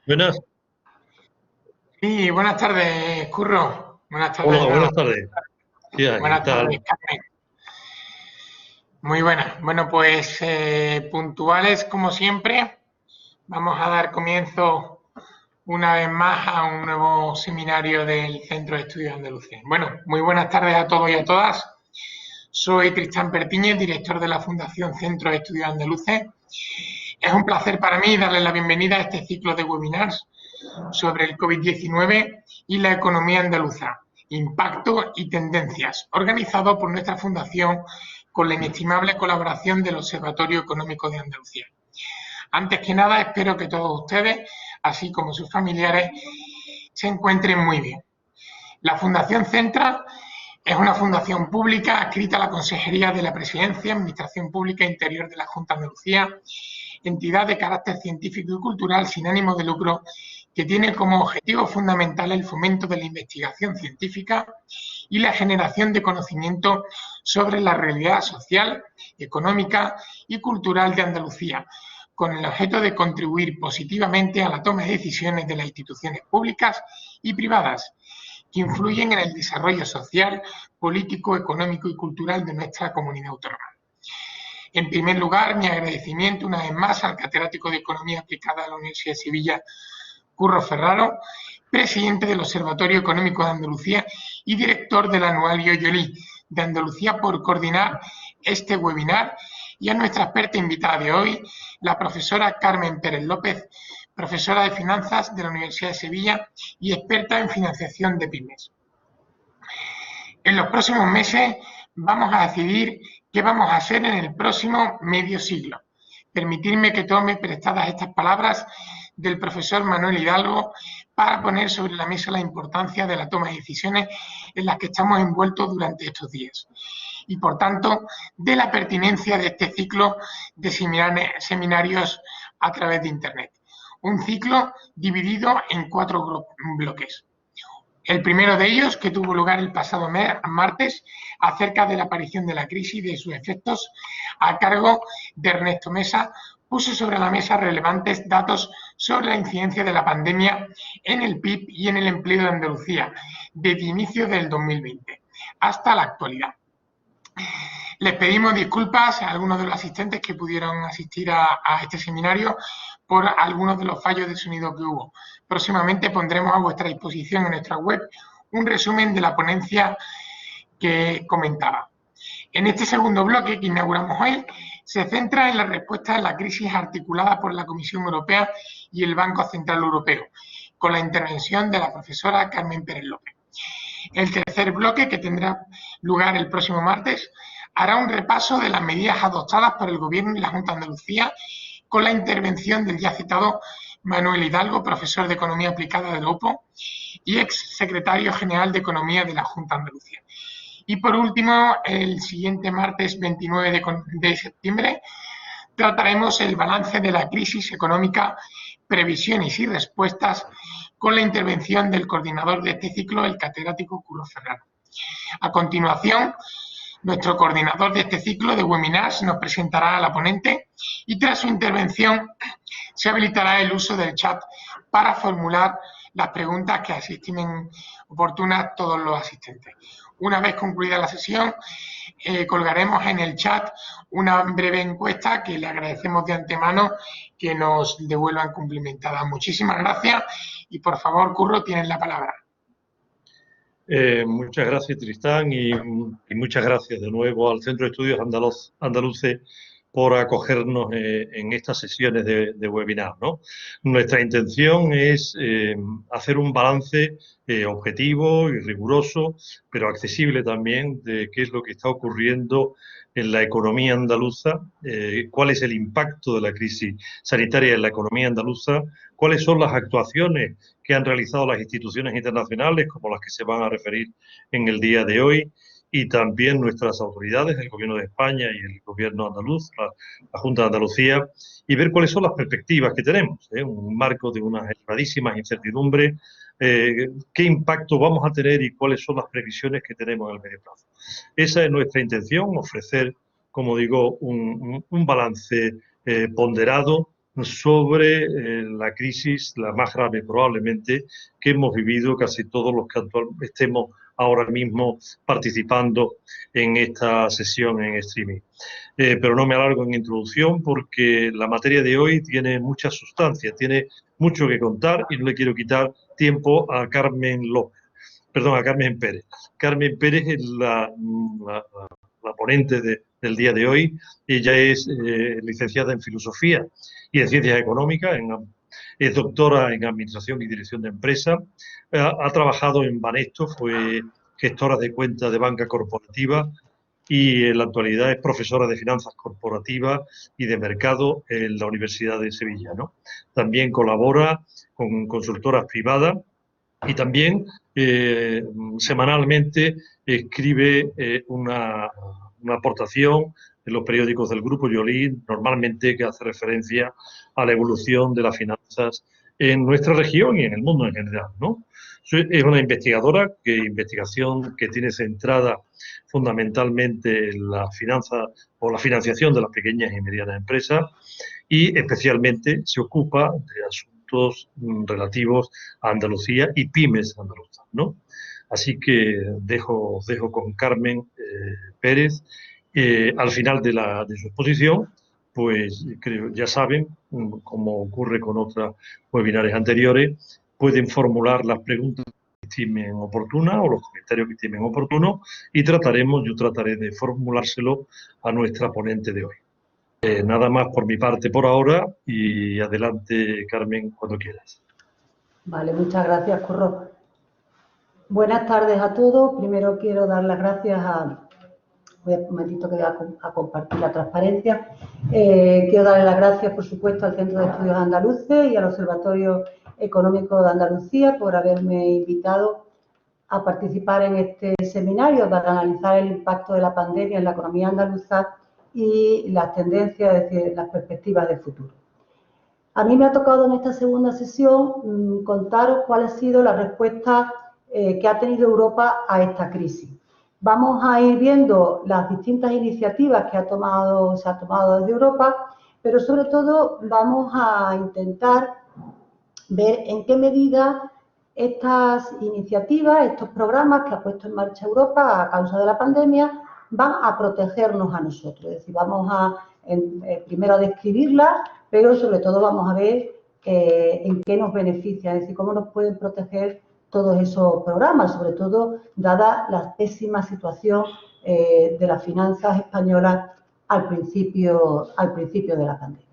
Buenas, Sí, buenas tardes, Curro. Buenas tardes hola, de nuevo. buenas tardes. ¿Qué hay? ¿Qué Buenas tardes, tal? Carmen. Muy buenas. Bueno, pues puntuales como siempre, vamos a dar comienzo una vez más a un nuevo seminario del Centro de Estudios Andaluces. Bueno, muy buenas tardes a todos y a todas. Soy Tristán Pertíñez, director de la Fundación Centro de Estudios Andaluces. Es un placer para mí darles la bienvenida a este ciclo de webinars sobre el COVID-19 y la economía andaluza, impacto y tendencias, organizado por nuestra fundación con la inestimable colaboración del Observatorio Económico de Andalucía. Antes que nada, espero que todos ustedes, así como sus familiares, se encuentren muy bien. La Fundación Centra es una fundación pública adscrita a la Consejería de la Presidencia, Administración Pública e Interior de la Junta de Andalucía, entidad de carácter científico y cultural sin ánimo de lucro que tiene como objetivo fundamental el fomento de la investigación científica y la generación de conocimiento sobre la realidad social, económica y cultural de Andalucía, con el objeto de contribuir positivamente a la toma de decisiones de las instituciones públicas y privadas que influyen en el desarrollo social, político, económico y cultural de nuestra comunidad autónoma. En primer lugar, mi agradecimiento una vez más al catedrático de Economía Aplicada de la Universidad de Sevilla, Curro Ferraro, presidente del Observatorio Económico de Andalucía y director del anuario Yolí de Andalucía, por coordinar este webinar, y a nuestra experta invitada de hoy, la profesora Carmen Pérez López, profesora de Finanzas de la Universidad de Sevilla y experta en financiación de pymes. En los próximos meses vamos a decidir qué vamos a hacer en el próximo medio siglo. Permitirme que tome prestadas estas palabras del profesor Manuel Hidalgo para poner sobre la mesa la importancia de la toma de decisiones en las que estamos envueltos durante estos días y, por tanto, de la pertinencia de este ciclo de seminarios a través de Internet. Un ciclo dividido en 4 bloques. El primero de ellos, que tuvo lugar el pasado martes, acerca de la aparición de la crisis y de sus efectos, a cargo de Ernesto Mesa, puso sobre la mesa relevantes datos sobre la incidencia de la pandemia en el PIB y en el empleo de Andalucía, desde inicio del 2020 hasta la actualidad. Les pedimos disculpas a algunos de los asistentes que pudieron asistir a este seminario por algunos de los fallos de sonido que hubo. Próximamente pondremos a vuestra disposición en nuestra web un resumen de la ponencia que comentaba. En este segundo bloque que inauguramos hoy, se centra en la respuesta a la crisis articulada por la Comisión Europea y el Banco Central Europeo, con la intervención de la profesora Carmen Pérez López. El tercer bloque, que tendrá lugar el próximo martes, hará un repaso de las medidas adoptadas por el Gobierno y la Junta de Andalucía, con la intervención del ya citado Manuel Hidalgo, profesor de Economía Aplicada de la UPO y ex secretario general de Economía de la Junta de Andalucía. Y por último, el siguiente martes 29 de septiembre trataremos el balance de la crisis económica, previsiones y respuestas, con la intervención del coordinador de este ciclo, el catedrático Curro Ferraro. A continuación, nuestro coordinador de este ciclo de webinars nos presentará a la ponente y tras su intervención se habilitará el uso del chat para formular las preguntas que estimen oportunas todos los asistentes. Una vez concluida la sesión, colgaremos en el chat una breve encuesta que le agradecemos de antemano que nos devuelvan cumplimentada. Muchísimas gracias y, por favor, Curro, tienes la palabra. Muchas gracias, Tristán, y muchas gracias de nuevo al Centro de Estudios Andaluces por acogernos en estas sesiones de webinar, ¿no? Nuestra intención es hacer un balance objetivo y riguroso, pero accesible también, de qué es lo que está ocurriendo en la economía andaluza, cuál es el impacto de la crisis sanitaria en la economía andaluza, cuáles son las actuaciones que han realizado las instituciones internacionales, como las que se van a referir en el día de hoy, y también nuestras autoridades, el Gobierno de España y el Gobierno andaluz, la Junta de Andalucía, y ver cuáles son las perspectivas que tenemos, un marco de unas elevadísimas incertidumbres, qué impacto vamos a tener y cuáles son las previsiones que tenemos en el medio plazo. Esa es nuestra intención, ofrecer, como digo, un balance ponderado sobre la crisis, la más grave probablemente, que hemos vivido casi todos los que estemos ahora mismo participando en esta sesión en streaming. Pero no me alargo en introducción porque la materia de hoy tiene mucha sustancia, tiene mucho que contar y no le quiero quitar tiempo a Carmen López, perdón, a Carmen Pérez. Carmen Pérez es la ponente del día de hoy. Ella es licenciada en Filosofía y en Ciencias Económicas, es doctora en Administración y Dirección de Empresas, ha trabajado en Banesto, fue gestora de cuentas de banca corporativa y en la actualidad es profesora de finanzas corporativas y de mercado en la Universidad de Sevilla, ¿no? También colabora con consultoras privadas y también semanalmente escribe una aportación en los periódicos del Grupo Yolín, normalmente que hace referencia a la evolución de las finanzas en nuestra región y en el mundo en general, ¿no? Es una investigación que tiene centrada fundamentalmente en la finanza o la financiación de las pequeñas y medianas empresas y especialmente se ocupa de asuntos relativos a Andalucía y pymes andaluzas, ¿no? Así que dejo con Carmen Pérez. Al final de su exposición, pues creo, ya saben, como ocurre con otros webinars anteriores, pueden formular las preguntas que estimen oportunas o los comentarios que estimen oportunos y yo trataré de formulárselo a nuestra ponente de hoy. Nada más por mi parte por ahora y adelante, Carmen, cuando quieras. Vale, muchas gracias, Curro. Buenas tardes a todos. Primero quiero dar las gracias voy a un momentito que voy a compartir la transparencia. Quiero darle las gracias, por supuesto, al Centro de Estudios Andaluces y al Observatorio Económico de Andalucía por haberme invitado a participar en este seminario para analizar el impacto de la pandemia en la economía andaluza y las tendencias, es decir, las perspectivas de futuro. A mí me ha tocado en esta segunda sesión contaros cuál ha sido la respuesta que ha tenido Europa a esta crisis. Vamos a ir viendo las distintas iniciativas que se ha tomado desde Europa, pero sobre todo vamos a intentar ver en qué medida estas iniciativas, estos programas que ha puesto en marcha Europa a causa de la pandemia, van a protegernos a nosotros. Es decir, vamos a primero a describirlas, pero sobre todo vamos a ver en qué nos beneficia, es decir, cómo nos pueden proteger todos esos programas, sobre todo dada la pésima situación de las finanzas españolas al principio de la pandemia.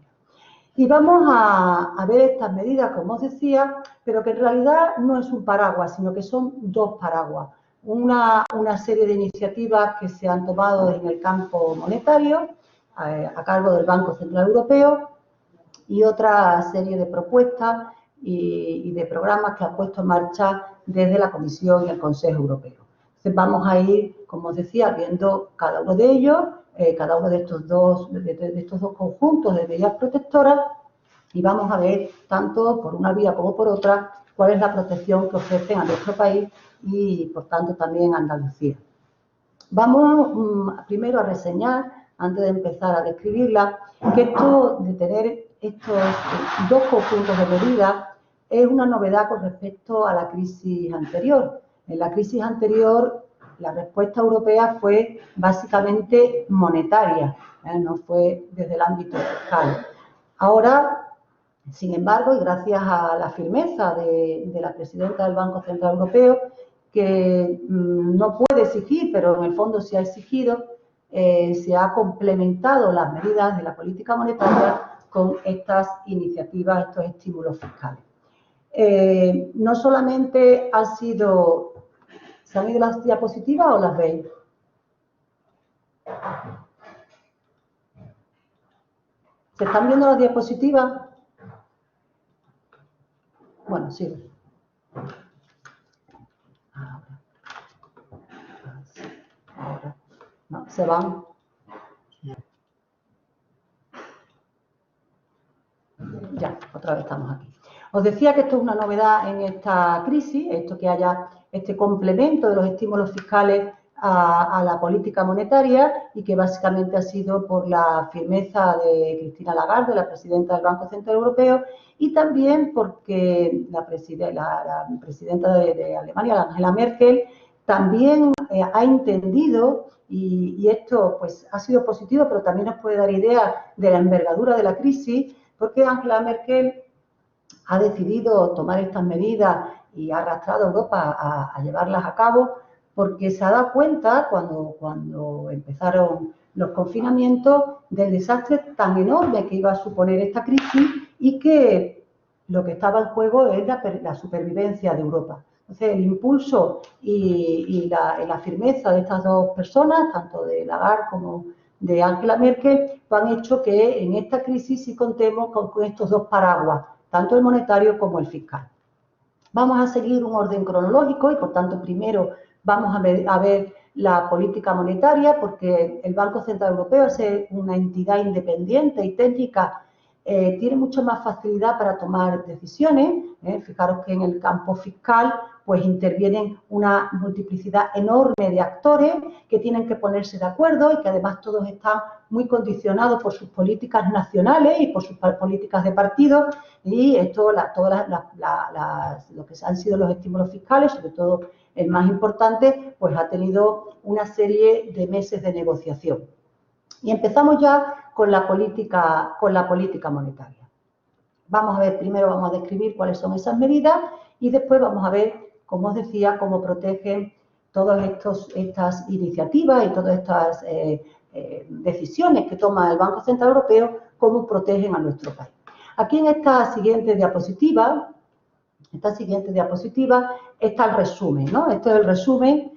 Y vamos a ver estas medidas, como os decía, pero que en realidad no es un paraguas, sino que son dos paraguas. Una serie de iniciativas que se han tomado en el campo monetario, a cargo del Banco Central Europeo, y otra serie de propuestas y de programas que ha puesto en marcha desde la Comisión y el Consejo Europeo. Entonces vamos a ir, como os decía, viendo cada uno de ellos, cada uno de estos dos conjuntos de medidas protectoras y vamos a ver, tanto por una vía como por otra, cuál es la protección que ofrecen a nuestro país y, por tanto, también a Andalucía. Vamos primero a reseñar, antes de empezar a describirla, que esto de tener estos dos conjuntos de medidas es una novedad con respecto a la crisis anterior. En la crisis anterior, la respuesta europea fue básicamente monetaria, no fue desde el ámbito fiscal. Ahora, sin embargo, y gracias a la firmeza de la presidenta del Banco Central Europeo, que no puede exigir, pero en el fondo sí ha exigido, se ha complementado las medidas de la política monetaria con estas iniciativas, estos estímulos fiscales. No solamente ha sido... ¿Se han ido las diapositivas o las veis? ¿Se están viendo las diapositivas? Bueno, sí. Ahora. No, se van. Ya, otra vez estamos aquí. Os decía que esto es una novedad en esta crisis, esto que haya este complemento de los estímulos fiscales a la política monetaria y que básicamente ha sido por la firmeza de Christine Lagarde, la presidenta del Banco Central Europeo, y también porque la presidenta de Alemania, Angela Merkel, también ha entendido, y esto pues ha sido positivo, pero también nos puede dar idea de la envergadura de la crisis, porque Angela Merkel ha decidido tomar estas medidas y ha arrastrado a Europa a llevarlas a cabo, porque se ha dado cuenta cuando empezaron los confinamientos del desastre tan enorme que iba a suponer esta crisis y que lo que estaba en juego es la supervivencia de Europa. Entonces, el impulso y la firmeza de estas dos personas, tanto de Lagarde como de Angela Merkel, han hecho que en esta crisis sí contemos con estos dos paraguas, tanto el monetario como el fiscal. Vamos a seguir un orden cronológico y, por tanto, primero vamos a ver la política monetaria, porque el Banco Central Europeo, al ser una entidad independiente y técnica, tiene mucha más facilidad para tomar decisiones. Fijaros que en el campo fiscal pues intervienen una multiplicidad enorme de actores que tienen que ponerse de acuerdo y que además todos están muy condicionados por sus políticas nacionales y por sus políticas de partido, y esto, lo que han sido los estímulos fiscales, sobre todo el más importante, pues ha tenido una serie de meses de negociación. Y empezamos ya con la política monetaria. Vamos a ver, primero vamos a describir cuáles son esas medidas y después vamos a ver, como os decía, cómo protegen todas estas iniciativas y todas estas decisiones que toma el Banco Central Europeo, cómo protegen a nuestro país. Aquí en esta siguiente diapositiva está el resumen, ¿no? Esto es el resumen.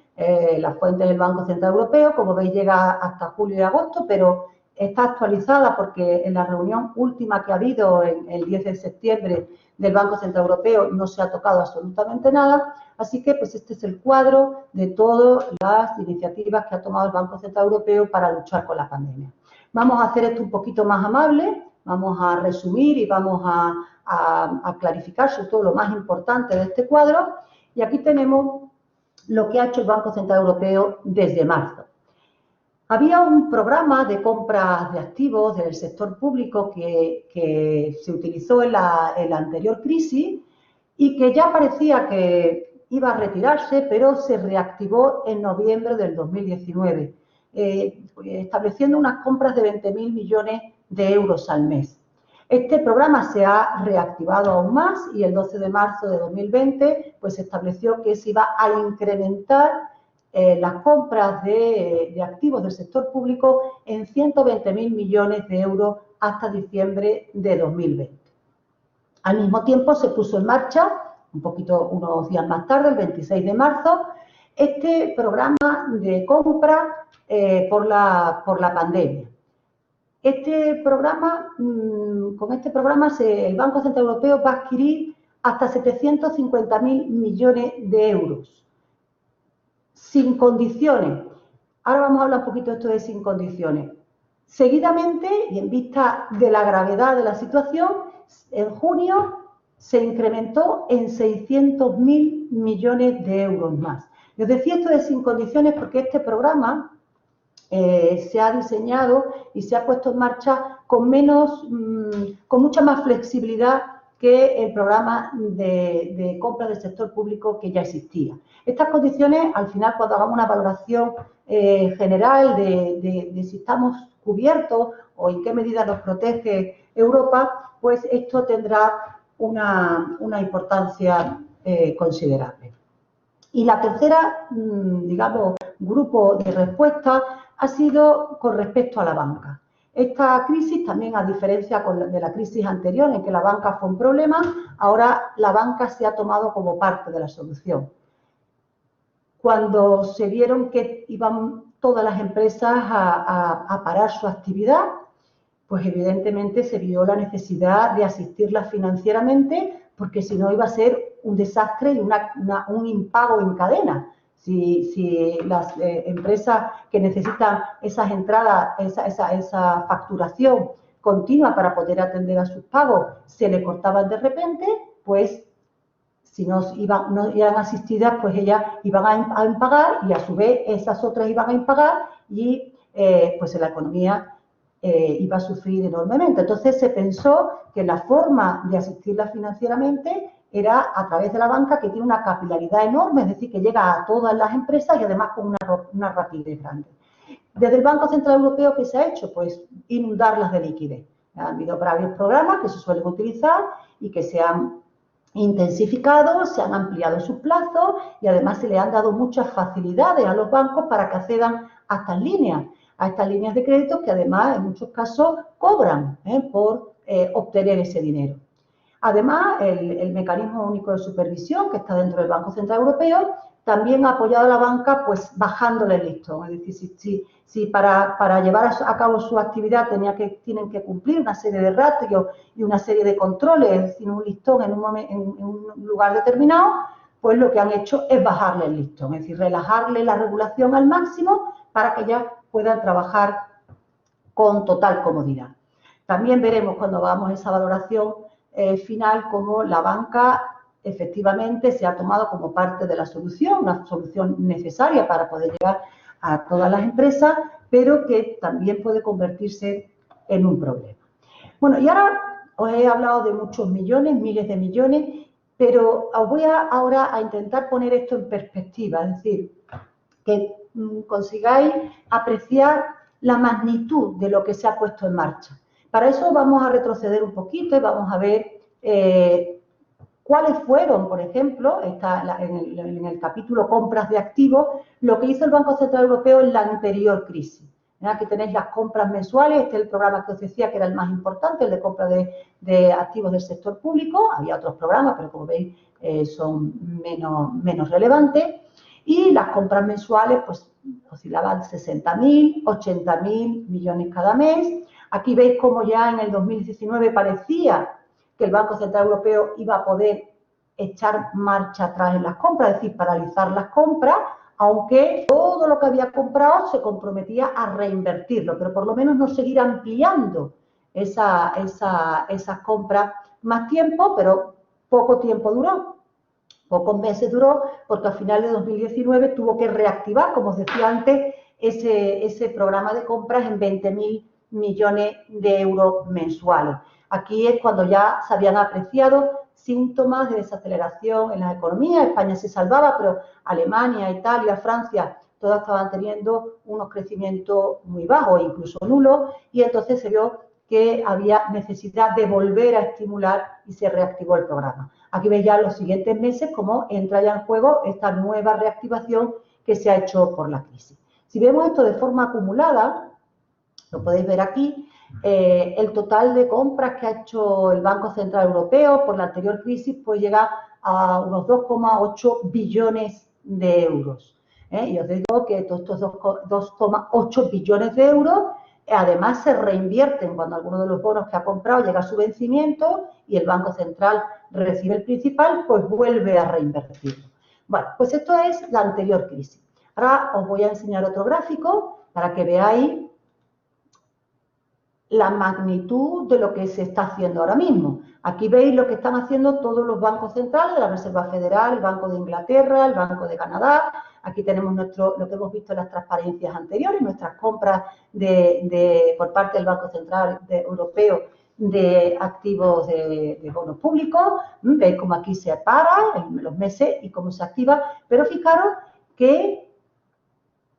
Las fuentes del Banco Central Europeo, como veis, llega hasta julio y agosto, pero está actualizada porque en la reunión última que ha habido el 10 de septiembre del Banco Central Europeo no se ha tocado absolutamente nada. Así que pues este es el cuadro de todas las iniciativas que ha tomado el Banco Central Europeo para luchar con la pandemia. Vamos a hacer esto un poquito más amable, vamos a resumir y vamos a clarificar sobre todo lo más importante de este cuadro. Y aquí tenemos lo que ha hecho el Banco Central Europeo desde marzo. Había un programa de compras de activos del sector público que se utilizó en la anterior crisis y que ya parecía que iba a retirarse, pero se reactivó en noviembre del 2019, estableciendo unas compras de 20.000 millones de euros al mes. Este programa se ha reactivado aún más y el 12 de marzo de 2020 pues, se estableció que se iba a incrementar las compras de activos del sector público en 120.000 millones de euros hasta diciembre de 2020. Al mismo tiempo se puso en marcha, unos días más tarde, el 26 de marzo, este programa de compra por la pandemia. Con este programa el Banco Central Europeo va a adquirir hasta 750.000 millones de euros, sin condiciones. Ahora vamos a hablar un poquito de esto de sin condiciones. Seguidamente, y en vista de la gravedad de la situación, en junio se incrementó en 600.000 millones de euros más. Yo decía esto de sin condiciones porque este programa se ha diseñado y se ha puesto en marcha con mucha más flexibilidad que el programa de compra del sector público que ya existía. Estas condiciones, al final, cuando hagamos una valoración general de si estamos cubiertos o en qué medida nos protege Europa, pues esto tendrá una importancia considerable. Y la tercera, digamos, grupo de respuesta ha sido con respecto a la banca. Esta crisis también, a diferencia de la crisis anterior en que la banca fue un problema, ahora la banca se ha tomado como parte de la solución. Cuando se vieron que iban todas las empresas a parar su actividad, pues evidentemente se vio la necesidad de asistirlas financieramente, porque si no iba a ser un desastre y un impago en cadena. Si las empresas que necesitan esas entradas, esa facturación continua para poder atender a sus pagos, se le cortaban de repente, pues si no eran asistidas, pues ellas iban a impagar y a su vez esas otras iban a impagar y pues la economía iba a sufrir enormemente. Entonces se pensó que la forma de asistirlas financieramente era a través de la banca, que tiene una capilaridad enorme, es decir, que llega a todas las empresas y además con una rapidez grande. Desde el Banco Central Europeo, ¿qué se ha hecho? pues inundarlas de liquidez. Ha habido varios programas que se suelen utilizar y que se han intensificado, se han ampliado sus plazos y además se le han dado muchas facilidades a los bancos para que accedan a estas líneas de crédito que además en muchos casos cobran por obtener ese dinero. Además, el mecanismo único de supervisión que está dentro del Banco Central Europeo también ha apoyado a la banca pues bajándole el listón. Es decir, si para llevar a cabo su actividad tienen que cumplir una serie de ratios y una serie de controles, es decir, un listón en un lugar determinado, pues lo que han hecho es bajarle el listón, es decir, relajarle la regulación al máximo para que ya puedan trabajar con total comodidad. También veremos cuando hagamos esa valoración final cómo la banca efectivamente se ha tomado como parte de la solución, una solución necesaria para poder llegar a todas las empresas, pero que también puede convertirse en un problema. Bueno, y ahora os he hablado de muchos millones, miles de millones, pero os voy ahora a intentar poner esto en perspectiva, es decir, que consigáis apreciar la magnitud de lo que se ha puesto en marcha. Para eso vamos a retroceder un poquito y vamos a ver cuáles fueron, por ejemplo, en el capítulo compras de activos, lo que hizo el Banco Central Europeo en la anterior crisis. Aquí tenéis las compras mensuales, este es el programa que os decía que era el más importante, el de compra de activos del sector público. Había otros programas, pero como veis son menos relevantes. Y las compras mensuales pues oscilaban 60.000, 80.000 millones cada mes. Aquí veis cómo ya en el 2019 parecía que el Banco Central Europeo iba a poder echar marcha atrás en las compras, es decir, paralizar las compras, aunque todo lo que había comprado se comprometía a reinvertirlo, pero por lo menos no seguir ampliando esas compras más tiempo, pero poco tiempo duró. Pocos meses duró porque al final de 2019 tuvo que reactivar, como os decía antes, ese programa de compras en 20.000 millones de euros mensuales. Aquí es cuando ya se habían apreciado síntomas de desaceleración en la economía. España se salvaba, pero Alemania, Italia, Francia, todas estaban teniendo unos crecimientos muy bajos, incluso nulos, y entonces se vio que había necesidad de volver a estimular y se reactivó el programa. Aquí veis ya los siguientes meses cómo entra ya en juego esta nueva reactivación que se ha hecho por la crisis. Si vemos esto de forma acumulada, lo podéis ver aquí, el total de compras que ha hecho el Banco Central Europeo por la anterior crisis pues llega a unos 2,8 billones de euros. Y os digo que todos estos 2,8 billones de euros además se reinvierten cuando alguno de los bonos que ha comprado llega a su vencimiento y el Banco Central recibe el principal, pues vuelve a reinvertirlo. Bueno, pues esto es la anterior crisis. Ahora os voy a enseñar otro gráfico para que veáis la magnitud de lo que se está haciendo ahora mismo. Aquí veis lo que están haciendo todos los bancos centrales, la Reserva Federal, el Banco de Inglaterra, el Banco de Canadá. Aquí tenemos lo que hemos visto en las transparencias anteriores, nuestras compras por parte del Banco Central Europeo de activos de bonos públicos. Veis cómo aquí se para en los meses y cómo se activa. Pero fijaros que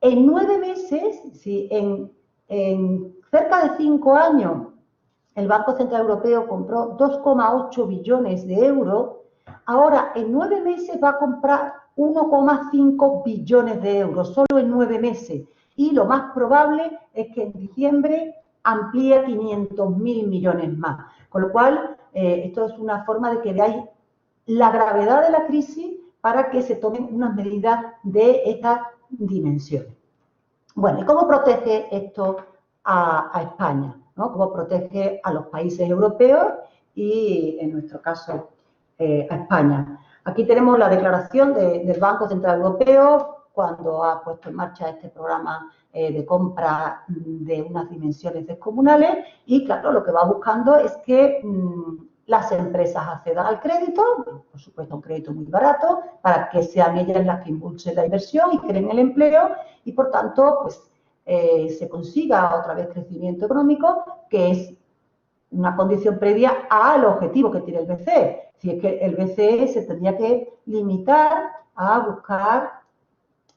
en 9 meses, sí, en cerca de 5 años, el Banco Central Europeo compró 2,8 billones de euros. Ahora, en 9 meses va a comprar 1,5 billones de euros, solo en 9 meses. Y lo más probable es que en diciembre amplíe 500.000 millones más. Con lo cual, esto es una forma de que veáis la gravedad de la crisis para que se tomen unas medidas de estas dimensiones. Bueno, ¿y cómo protege esto a España? ¿No? ¿Cómo protege a los países europeos y, en nuestro caso, a España? Aquí tenemos la declaración del Banco Central Europeo cuando ha puesto en marcha este programa de compra de unas dimensiones descomunales y, claro, lo que va buscando es que las empresas accedan al crédito, por supuesto un crédito muy barato, para que sean ellas las que impulsen la inversión y creen el empleo y, por tanto, pues se consiga otra vez crecimiento económico, que es una condición previa al objetivo que tiene el BCE. Si es que el BCE se tendría que limitar a buscar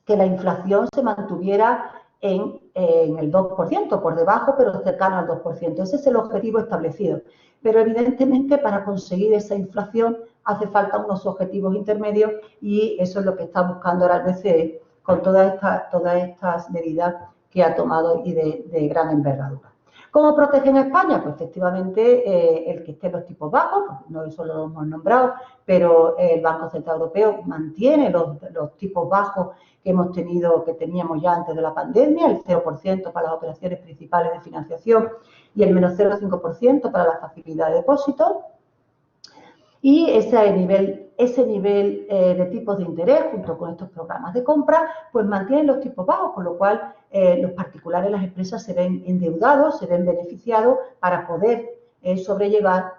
que la inflación se mantuviera en el 2%, por debajo, pero cercano al 2%. Ese es el objetivo establecido. Pero evidentemente para conseguir esa inflación hace falta unos objetivos intermedios y eso es lo que está buscando ahora el BCE con todas estas medidas que ha tomado y de gran envergadura. ¿Cómo protegen a España? Pues efectivamente el que esté en los tipos bajos, no eso lo hemos nombrado, pero el Banco Central Europeo mantiene los tipos bajos que hemos tenido, que teníamos ya antes de la pandemia, el 0% para las operaciones principales de financiación y el menos 0,5% para la facilidad de depósitos. Y ese nivel de tipos de interés, junto con estos programas de compra, pues mantienen los tipos bajos, con lo cual los particulares, las empresas se ven endeudados, se ven beneficiados para poder sobrellevar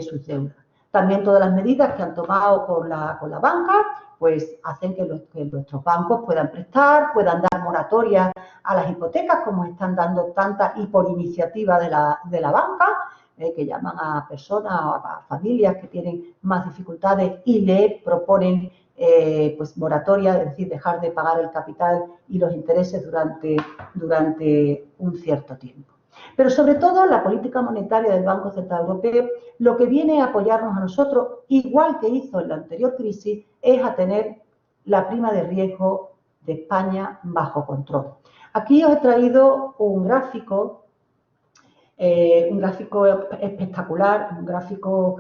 sus deudas. También todas las medidas que han tomado con la banca, pues hacen que nuestros bancos puedan prestar, puedan dar moratorias a las hipotecas, como están dando tantas y por iniciativa de la banca, que llaman a personas o a familias que tienen más dificultades y le proponen pues moratoria, es decir, dejar de pagar el capital y los intereses durante un cierto tiempo. Pero sobre todo la política monetaria del Banco Central Europeo lo que viene a apoyarnos a nosotros, igual que hizo en la anterior crisis, es a tener la prima de riesgo de España bajo control. Aquí os he traído un gráfico espectacular, un gráfico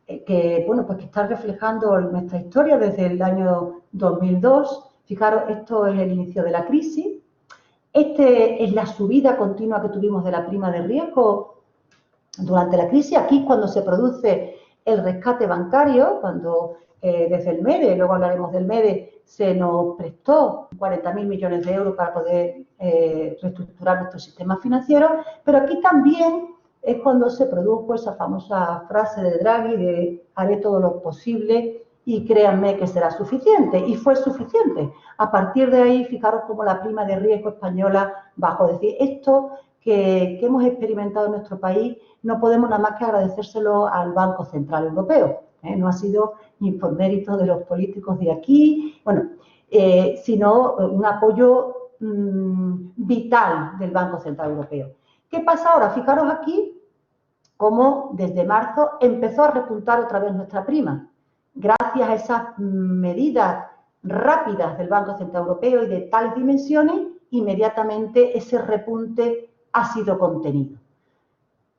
que está reflejando nuestra historia desde el año 2002. Fijaros, esto es el inicio de la crisis. Es la subida continua que tuvimos de la prima de riesgo durante la crisis. Aquí es cuando se produce el rescate bancario, cuando desde el MEDE, luego hablaremos del MEDE, se nos prestó 40.000 millones de euros para poder reestructurar nuestro sistema financiero, pero aquí también es cuando se produjo esa famosa frase de Draghi de haré todo lo posible y créanme que será suficiente, y fue suficiente. A partir de ahí, fijaros cómo la prima de riesgo española bajó. Es decir, esto que hemos experimentado en nuestro país no podemos nada más que agradecérselo al Banco Central Europeo. No ha sido ni por mérito de los políticos de aquí, sino un apoyo vital del Banco Central Europeo. ¿Qué pasa ahora? Fijaros aquí cómo desde marzo empezó a repuntar otra vez nuestra prima. Gracias a esas medidas rápidas del Banco Central Europeo y de tales dimensiones, inmediatamente ese repunte ha sido contenido.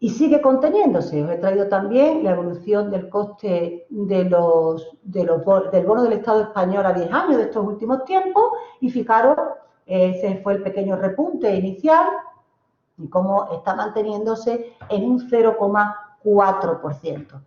Y sigue conteniéndose. Os he traído también la evolución del coste del bono del Estado español a 10 años de estos últimos tiempos y fijaros, ese fue el pequeño repunte inicial y cómo está manteniéndose en un 0,4%.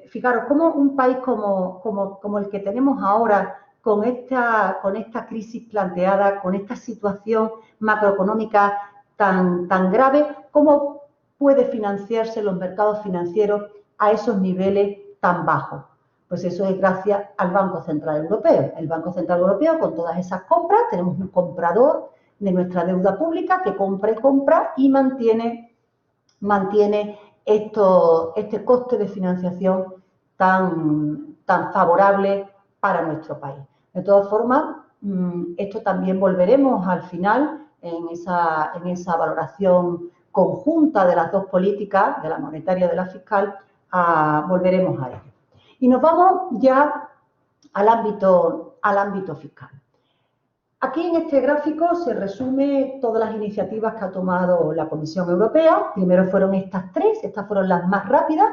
Fijaros, cómo un país como el que tenemos ahora, con esta crisis planteada, con esta situación macroeconómica tan grave, cómo puede financiarse los mercados financieros a esos niveles tan bajos. Pues eso es gracias al Banco Central Europeo. El Banco Central Europeo, con todas esas compras, tenemos un comprador de nuestra deuda pública que compra y compra y mantiene este coste de financiación tan favorable para nuestro país. De todas formas, esto también volveremos al final en esa valoración conjunta de las dos políticas, de la monetaria y de la fiscal, volveremos a ello. Y nos vamos ya al ámbito fiscal. Aquí en este gráfico se resume todas las iniciativas que ha tomado la Comisión Europea. Primero fueron estas tres, estas fueron las más rápidas,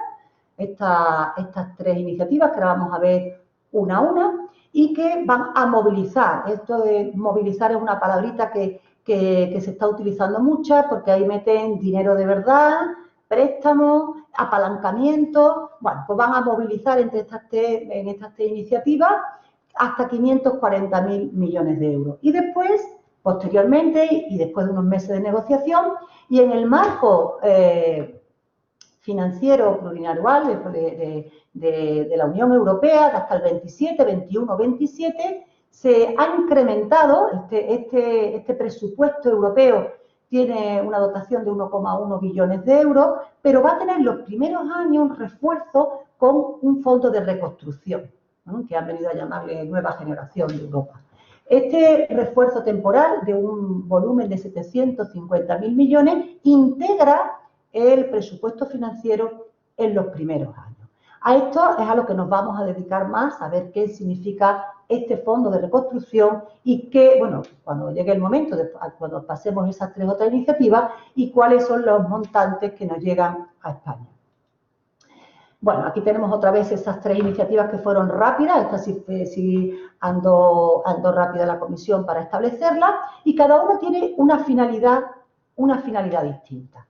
estas tres iniciativas que ahora vamos a ver una a una y que van a movilizar. Esto de movilizar es una palabrita que se está utilizando mucho porque ahí meten dinero de verdad, préstamos, apalancamiento. Bueno, pues van a movilizar en estas tres iniciativas hasta 540.000 millones de euros. Y después, posteriormente, y después de unos meses de negociación, y en el marco financiero plurianual de la Unión Europea de hasta el 27, 21, 27, se ha incrementado este presupuesto europeo. Tiene una dotación de 1,1 billones de euros, pero va a tener los primeros años un refuerzo con un fondo de reconstrucción, ¿no?, que han venido a llamarle Nueva Generación de Europa. Este refuerzo temporal de un volumen de 750.000 millones integra el presupuesto financiero en los primeros años. A esto es a lo que nos vamos a dedicar más, a ver qué significa este fondo de reconstrucción y qué, bueno, cuando llegue el momento, cuando pasemos esas 3 otras iniciativas, y cuáles son los montantes que nos llegan a España. Bueno, aquí tenemos otra vez esas 3 iniciativas que fueron rápidas. Esta sí ando rápida la comisión para establecerla, y cada uno tiene una finalidad distinta.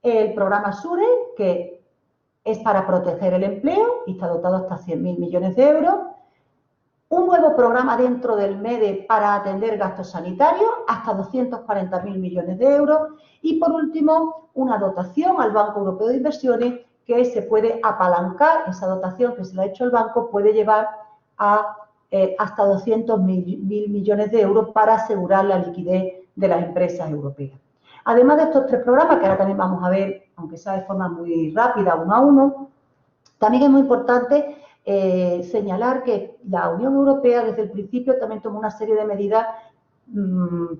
El programa SURE, que es para proteger el empleo y está dotado hasta 100.000 millones de euros. Un nuevo programa dentro del MEDE para atender gastos sanitarios, hasta 240.000 millones de euros. Y, por último, una dotación al Banco Europeo de Inversiones que se puede apalancar. Esa dotación que se le ha hecho al banco puede llevar a hasta 200.000 millones de euros para asegurar la liquidez de las empresas europeas. Además de estos 3 programas, que ahora también vamos a ver, aunque sea de forma muy rápida, uno a uno, también es muy importante señalar que la Unión Europea desde el principio también tomó una serie de medidas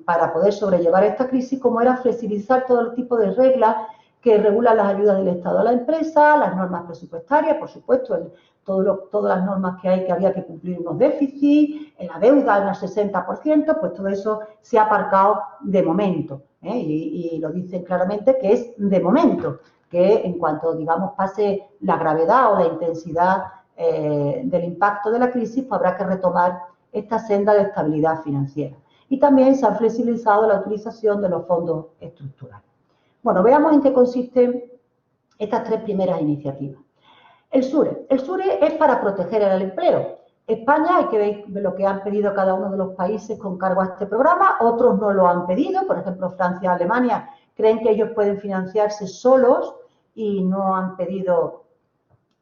para poder sobrellevar esta crisis, como era flexibilizar todo el tipo de reglas que regulan las ayudas del Estado a la empresa, las normas presupuestarias, por supuesto, todas las normas que había que cumplir unos déficits, en la deuda en el 60%, pues todo eso se ha aparcado de momento, y lo dicen claramente que es de momento, que en cuanto, digamos, pase la gravedad o la intensidad del impacto de la crisis, pues habrá que retomar esta senda de estabilidad financiera. Y también se ha flexibilizado la utilización de los fondos estructurales. Bueno, veamos en qué consisten estas 3 primeras iniciativas. El SURE. El SURE es para proteger el empleo. España, hay que ver lo que han pedido cada uno de los países con cargo a este programa. Otros no lo han pedido. Por ejemplo, Francia y Alemania creen que ellos pueden financiarse solos y no han pedido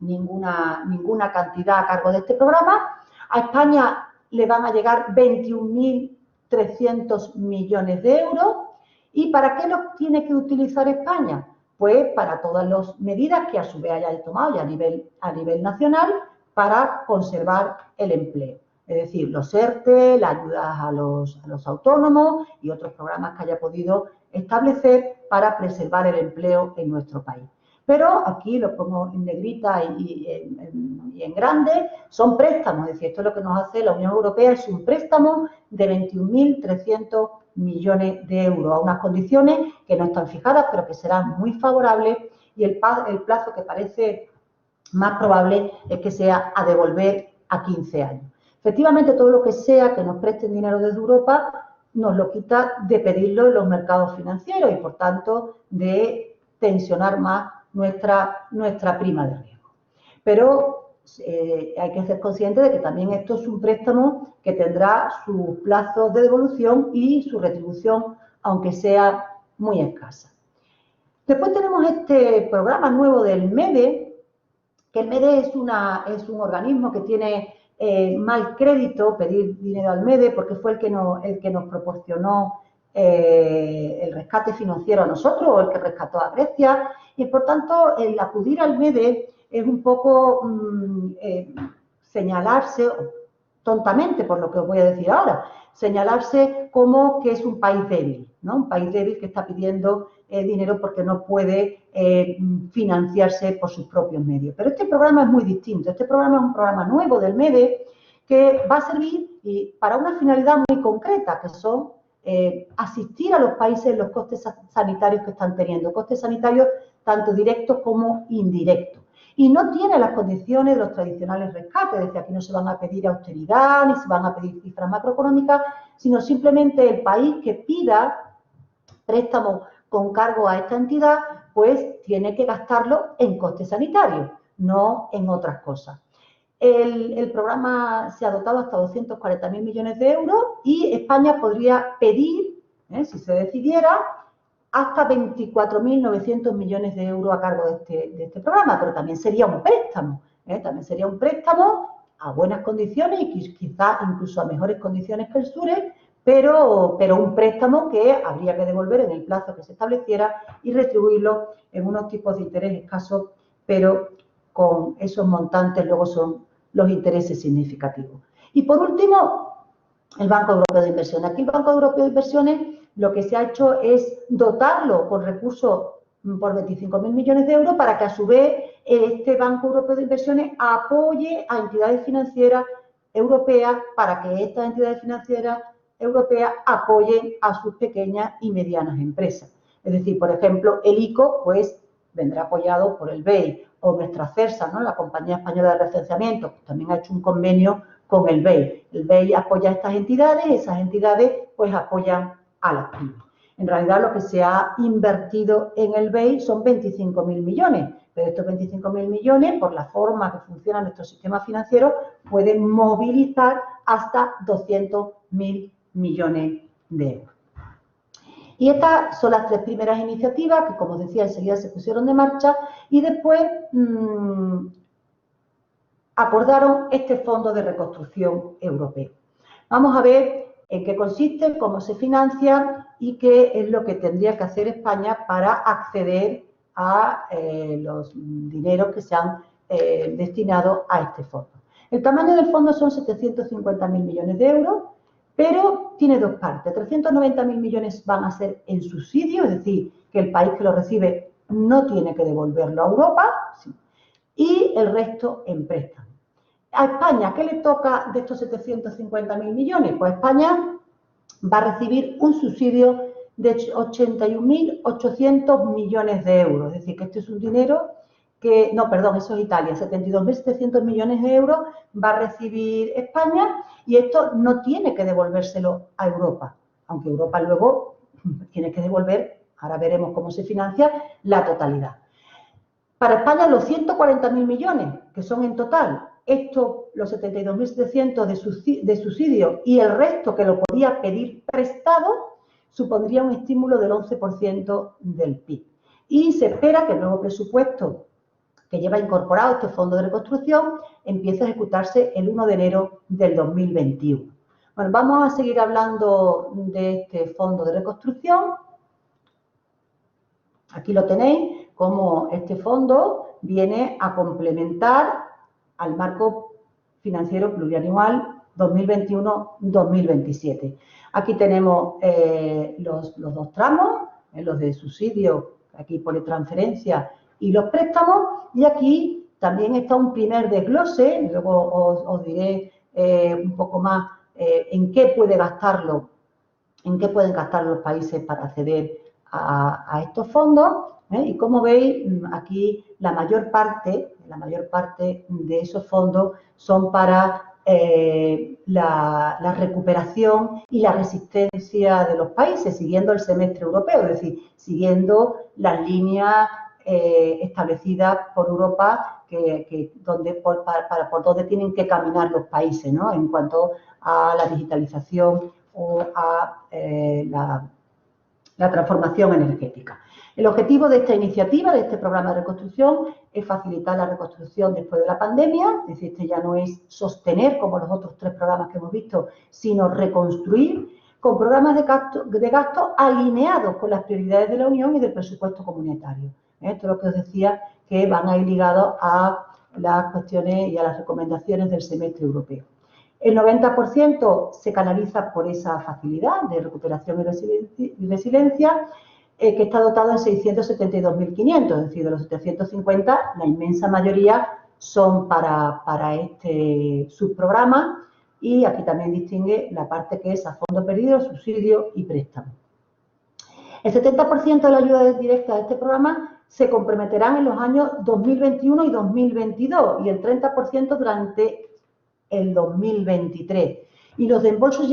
ninguna cantidad a cargo de este programa. A España le van a llegar 21.300 millones de euros. ¿Y para qué los tiene que utilizar España? Pues para todas las medidas que a su vez haya tomado ya a nivel nacional para conservar el empleo. Es decir, los ERTE, las ayudas a los autónomos y otros programas que haya podido establecer para preservar el empleo en nuestro país. Pero aquí lo pongo en negrita y en grande, son préstamos. Es decir, esto es lo que nos hace la Unión Europea, es un préstamo de 21.300 millones de euros a unas condiciones que no están fijadas, pero que serán muy favorables, y el plazo que parece más probable es que sea a devolver a 15 años. Efectivamente, todo lo que sea que nos presten dinero desde Europa nos lo quita de pedirlo en los mercados financieros y, por tanto, de tensionar más nuestra prima de riesgo. Pero hay que ser consciente de que también esto es un préstamo que tendrá sus plazos de devolución y su retribución, aunque sea muy escasa. Después tenemos este programa nuevo del MEDE, que el MEDE es un organismo que tiene mal crédito pedir dinero al MEDE, porque fue el que nos proporcionó el rescate financiero a nosotros, o el que rescató a Grecia, y por tanto el acudir al MEDE es un poco señalarse, tontamente por lo que os voy a decir ahora, señalarse como que es un país débil, ¿no? Un país débil que está pidiendo dinero porque no puede financiarse por sus propios medios. Pero este programa es muy distinto. Este programa es un programa nuevo del MEDE que va a servir para una finalidad muy concreta, que son asistir a los países en los costes sanitarios que están teniendo, costes sanitarios tanto directos como indirectos. Y no tiene las condiciones de los tradicionales rescates, es decir, aquí no se van a pedir austeridad, ni se van a pedir cifras macroeconómicas, sino simplemente el país que pida préstamo con cargo a esta entidad, pues tiene que gastarlo en costes sanitarios, no en otras cosas. El programa se ha dotado hasta 240.000 millones de euros y España podría pedir, si se decidiera, hasta 24.900 millones de euros a cargo de este programa, pero también sería un préstamo, también sería un préstamo a buenas condiciones y quizás incluso a mejores condiciones que el SURE, pero un préstamo que habría que devolver en el plazo que se estableciera y retribuirlo en unos tipos de interés escasos, pero con esos montantes luego son los intereses significativos. Y por último, el Banco Europeo de Inversiones. Aquí el Banco Europeo de Inversiones lo que se ha hecho es dotarlo con recursos por 25.000 millones de euros para que a su vez este Banco Europeo de Inversiones apoye a entidades financieras europeas para que estas entidades financieras europeas apoyen a sus pequeñas y medianas empresas. Es decir, por ejemplo, el ICO pues vendrá apoyado por el BEI, o nuestra CERSA, ¿no? La Compañía Española de Referenciamiento, pues también ha hecho un convenio con el BEI. El BEI apoya a estas entidades y esas entidades pues apoyan a las pymes. En realidad lo que se ha invertido en el BEI son 25.000 millones, pero estos 25.000 millones, por la forma que funciona nuestro sistema financiero, pueden movilizar hasta 200.000 millones de euros. Y estas son las tres primeras iniciativas que, como decía, enseguida se pusieron de marcha y después acordaron este Fondo de Reconstrucción Europeo. Vamos a ver en qué consiste, cómo se financia y qué es lo que tendría que hacer España para acceder a los dineros que se han destinado a este fondo. El tamaño del fondo son 750.000 millones de euros, pero tiene dos partes. 390.000 millones van a ser en subsidio, es decir, que el país que lo recibe no tiene que devolverlo a Europa, y el resto en préstamo. A España, ¿qué le toca de estos 750.000 millones? Pues España va a recibir un subsidio de 81.800 millones de euros. Es decir, que este es un dinero que, no, perdón, eso es Italia, 72.700 millones de euros va a recibir España y esto no tiene que devolvérselo a Europa, aunque Europa luego tiene que devolver, ahora veremos cómo se financia, la totalidad. Para España los 140.000 millones, que son en total, esto, los 72.700 de subsidio y el resto que lo podía pedir prestado, supondría un estímulo del 11% del PIB. Y se espera que el nuevo presupuesto que lleva incorporado este fondo de reconstrucción empiece a ejecutarse el 1 de enero del 2021. Bueno, vamos a seguir hablando de este fondo de reconstrucción. Aquí lo tenéis, como este fondo viene a complementar al marco financiero plurianual 2021-2027. Aquí tenemos los dos tramos, los de subsidio, aquí pone transferencia, y los préstamos, y aquí también está un primer desglose, luego os diré un poco más en qué pueden gastar los países para acceder a estos fondos, y como veis, aquí la mayor parte de esos fondos son para la recuperación y la resistencia de los países, siguiendo el semestre europeo, es decir, siguiendo las líneas establecidas por Europa por donde tienen que caminar los países, ¿no? En cuanto a la digitalización o a la transformación energética. El objetivo de esta iniciativa, de este programa de reconstrucción, es facilitar la reconstrucción después de la pandemia, es decir, este ya no es sostener como los otros tres programas que hemos visto, sino reconstruir con programas de gasto alineados con las prioridades de la Unión y del presupuesto comunitario. Esto es lo que os decía, que van a ir ligados a las cuestiones y a las recomendaciones del semestre europeo. El 90% se canaliza por esa facilidad de recuperación y resiliencia, que está dotado en 672.500, es decir, de los 750, la inmensa mayoría son para este subprograma, y aquí también distingue la parte que es a fondo perdido, subsidio y préstamo. El 70% de la ayuda directa de este programa se comprometerán en los años 2021 y 2022 y el 30% durante el 2023. Y los desembolsos,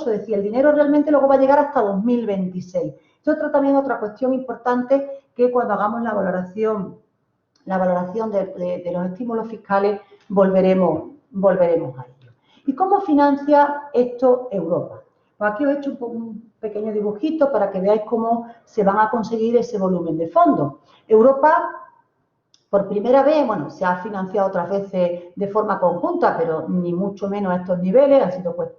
es decir, el dinero realmente luego va a llegar hasta 2026. Esto es también otra cuestión importante que cuando hagamos la valoración de los estímulos fiscales volveremos a ello. ¿Y cómo financia esto Europa? Pues aquí os he hecho un pequeño dibujito para que veáis cómo se van a conseguir ese volumen de fondos. Europa, por primera vez, bueno, se ha financiado otras veces de forma conjunta, pero ni mucho menos a estos niveles, han sido pues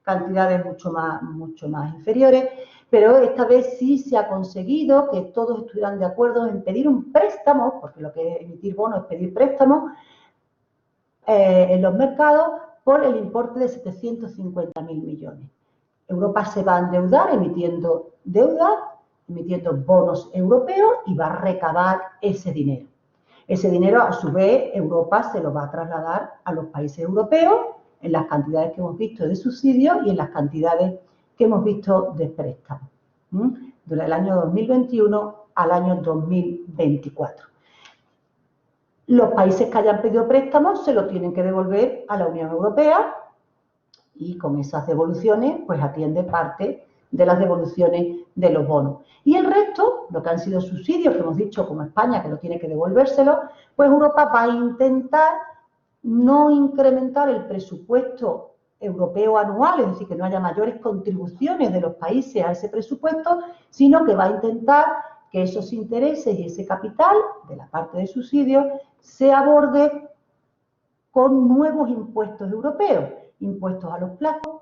cantidades mucho más inferiores, pero esta vez sí se ha conseguido que todos estuvieran de acuerdo en pedir un préstamo, porque lo que es emitir bonos es pedir préstamos en los mercados por el importe de 750.000 millones. Europa se va a endeudar emitiendo deuda, emitiendo bonos europeos y va a recabar ese dinero. Ese dinero, a su vez, Europa se lo va a trasladar a los países europeos en las cantidades que hemos visto de subsidios y en las cantidades que hemos visto de préstamos, durante el año 2021 al año 2024. Los países que hayan pedido préstamos se lo tienen que devolver a la Unión Europea y con esas devoluciones pues atiende parte de las devoluciones de los bonos. Y el resto, lo que han sido subsidios, que hemos dicho como España que lo tiene que devolvérselo, pues Europa va a intentar no incrementar el presupuesto europeo anual, es decir, que no haya mayores contribuciones de los países a ese presupuesto, sino que va a intentar que esos intereses y ese capital de la parte de subsidios se aborde con nuevos impuestos europeos, impuestos a los plásticos,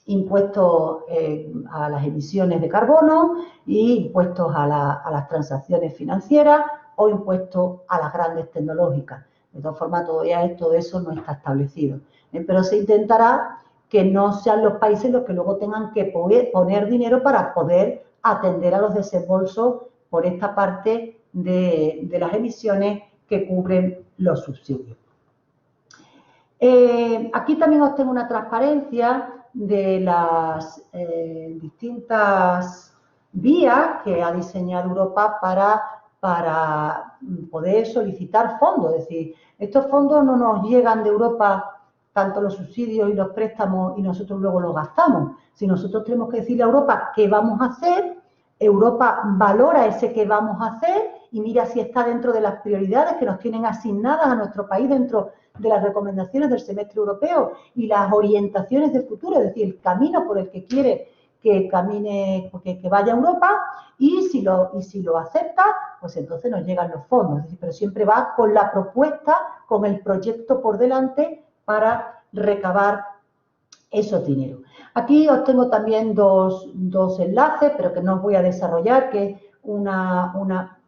impuestos a las emisiones de carbono y impuestos a las transacciones financieras o impuestos a las grandes tecnológicas. De todas formas, todavía todo eso no está establecido. Pero se intentará que no sean los países los que luego tengan que poner dinero para poder atender a los desembolsos por esta parte de las emisiones que cubren los subsidios. Aquí también os tengo una transparencia de las distintas vías que ha diseñado Europa para poder solicitar fondos. Es decir, estos fondos no nos llegan de Europa, tanto los subsidios y los préstamos, y nosotros luego los gastamos. Si nosotros tenemos que decirle a Europa qué vamos a hacer, Europa valora ese qué vamos a hacer y mira si está dentro de las prioridades que nos tienen asignadas a nuestro país dentro de las recomendaciones del semestre europeo y las orientaciones de futuro, es decir, el camino por el que quiere que camine, que vaya a Europa, y si lo acepta, pues entonces nos llegan los fondos. Es decir, pero siempre va con la propuesta, con el proyecto por delante para recabar esos dineros. Aquí os tengo también dos enlaces, pero que no os voy a desarrollar, que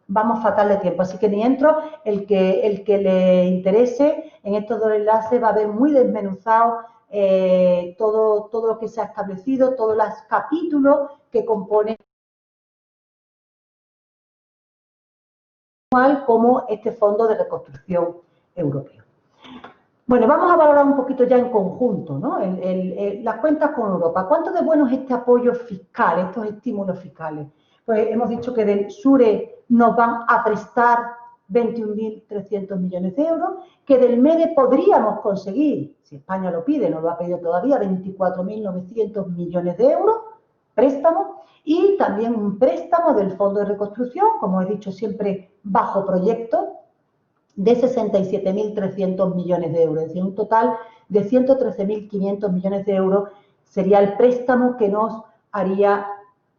vamos fatal de tiempo, así que ni entro. El que le interese, en estos dos enlaces va a ver muy desmenuzado todo lo que se ha establecido, todos los capítulos que componen como este Fondo de Reconstrucción Europeo. Bueno, vamos a valorar un poquito ya en conjunto, ¿no? Las cuentas con Europa. ¿Cuánto de bueno es este apoyo fiscal, estos estímulos fiscales? Pues hemos dicho que del SURE nos van a prestar 21.300 millones de euros, que del MEDE podríamos conseguir, si España lo pide, no lo ha pedido todavía, 24.900 millones de euros, préstamo, y también un préstamo del Fondo de Reconstrucción, como he dicho siempre, bajo proyecto, de 67.300 millones de euros, es decir, un total de 113.500 millones de euros sería el préstamo que nos haría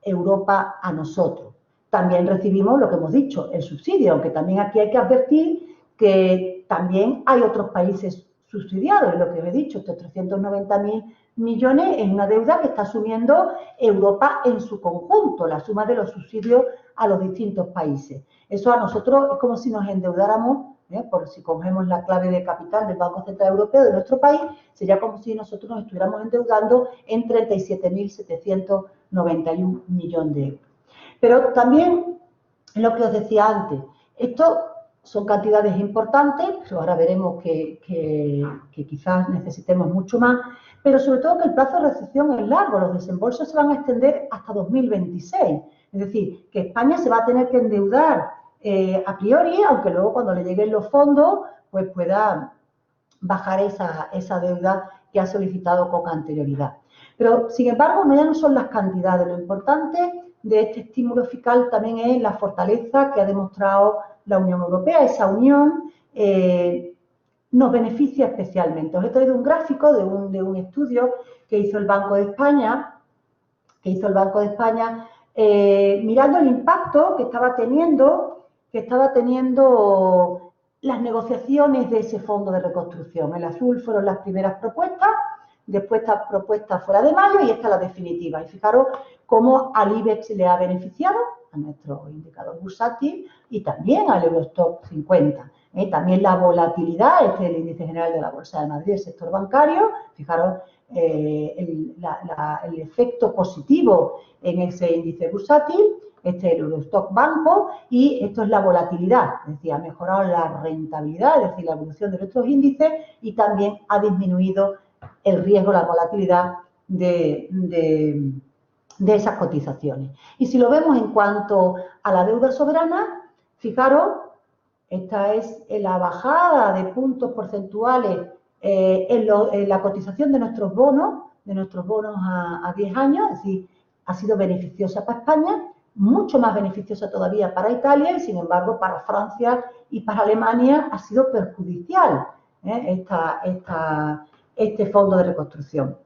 Europa a nosotros. También recibimos lo que hemos dicho, el subsidio, aunque también aquí hay que advertir que también hay otros países subsidiados, lo que os he dicho, estos 390.000 millones es una deuda que está asumiendo Europa en su conjunto, la suma de los subsidios a los distintos países. Eso a nosotros es como si nos endeudáramos, por si cogemos la clave de capital del Banco Central Europeo de nuestro país, sería como si nosotros nos estuviéramos endeudando en 37.791 millones de euros. Pero también, lo que os decía antes, esto son cantidades importantes, pero ahora veremos que quizás necesitemos mucho más, pero sobre todo que el plazo de recepción es largo, los desembolsos se van a extender hasta 2026. Es decir, que España se va a tener que endeudar a priori, aunque luego cuando le lleguen los fondos, pues pueda bajar esa deuda que ha solicitado con anterioridad. Pero, sin embargo, ya no son las cantidades, lo importante de este estímulo fiscal también es la fortaleza que ha demostrado la Unión Europea. Esa unión nos beneficia especialmente. Os he traído un gráfico de un estudio que hizo el Banco de España que hizo el Banco de España, mirando el impacto que estaba teniendo las negociaciones de ese fondo de reconstrucción. El azul fueron las primeras propuestas, después esta propuesta fue la de mayo y esta la definitiva. Y fijaros cómo al IBEX le ha beneficiado, a nuestro indicador bursátil y también al Eurostock 50. También la volatilidad, este es el índice general de la Bolsa de Madrid, el sector bancario, fijaros el efecto positivo en ese índice bursátil, este es el Eurostock Banco y esto es la volatilidad, es decir, ha mejorado la rentabilidad, es decir, la evolución de nuestros índices y también ha disminuido el riesgo, la volatilidad de esas cotizaciones. Y si lo vemos en cuanto a la deuda soberana, fijaros, esta es la bajada de puntos porcentuales en la cotización de nuestros bonos a 10 años, es decir, ha sido beneficiosa para España, mucho más beneficiosa todavía para Italia y, sin embargo, para Francia y para Alemania ha sido perjudicial este fondo de reconstrucción.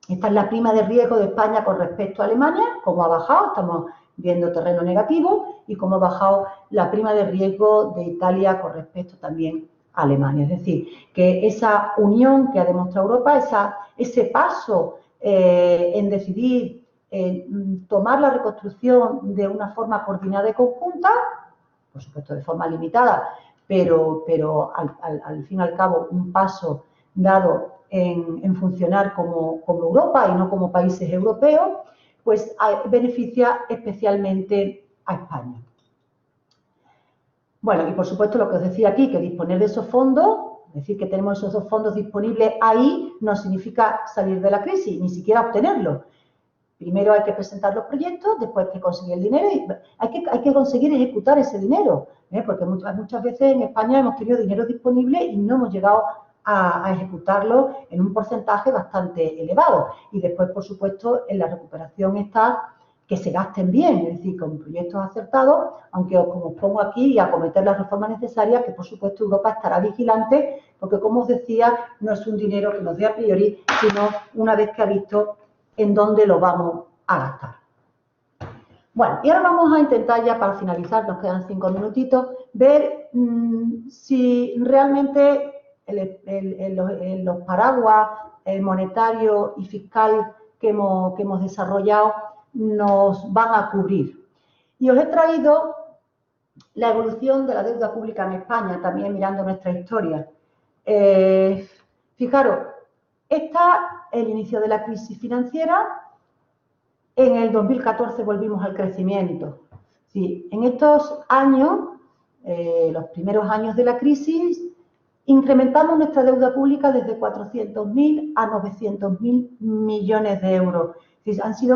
Esta es la prima de riesgo de España con respecto a Alemania, cómo ha bajado, estamos viendo terreno negativo, y cómo ha bajado la prima de riesgo de Italia con respecto también a Alemania. Es decir, que esa unión que ha demostrado Europa, ese paso en decidir tomar la reconstrucción de una forma coordinada y conjunta, por supuesto de forma limitada, pero al fin y al cabo un paso dado en funcionar como Europa y no como países europeos, pues beneficia especialmente a España. Bueno, y por supuesto lo que os decía aquí, que disponer de esos fondos, es decir, que tenemos esos dos fondos disponibles ahí, no significa salir de la crisis, ni siquiera obtenerlos. Primero hay que presentar los proyectos, después hay que conseguir el dinero y hay que conseguir ejecutar ese dinero, porque muchas veces en España hemos tenido dinero disponible y no hemos llegado a ejecutarlo en un porcentaje bastante elevado. Y después, por supuesto, en la recuperación está que se gasten bien, es decir, con proyectos acertados, aunque como os pongo aquí, y acometer las reformas necesarias, que por supuesto Europa estará vigilante, porque como os decía, no es un dinero que nos dé a priori, sino una vez que ha visto en dónde lo vamos a gastar. Bueno, y ahora vamos a intentar ya para finalizar, nos quedan 5 minutitos, ver si realmente los paraguas monetario y fiscal que hemos desarrollado nos van a cubrir. Y os he traído la evolución de la deuda pública en España, también mirando nuestra historia. Fijaros, está el inicio de la crisis financiera. En el 2014 volvimos al crecimiento. Sí, en estos años, los primeros años de la crisis, incrementamos nuestra deuda pública desde 400.000 a 900.000 millones de euros. Es decir,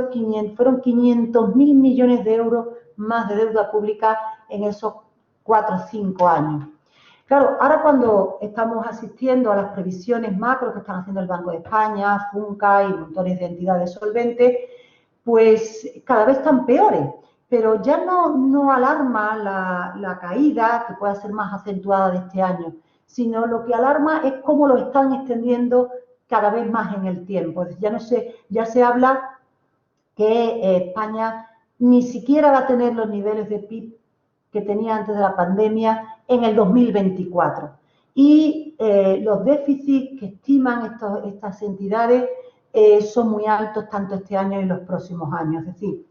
fueron 500.000 millones de euros más de deuda pública en esos 4 o 5 años. Claro, ahora cuando estamos asistiendo a las previsiones macro que están haciendo el Banco de España, FUNCA y montones de entidades solventes, pues cada vez están peores. Pero ya no alarma la caída, que pueda ser más acentuada de este año, sino lo que alarma es cómo lo están extendiendo cada vez más en el tiempo. Es decir, ya se habla que España ni siquiera va a tener los niveles de PIB que tenía antes de la pandemia en el 2024. Y los déficits que estiman estas entidades son muy altos tanto este año y los próximos años. Es decir,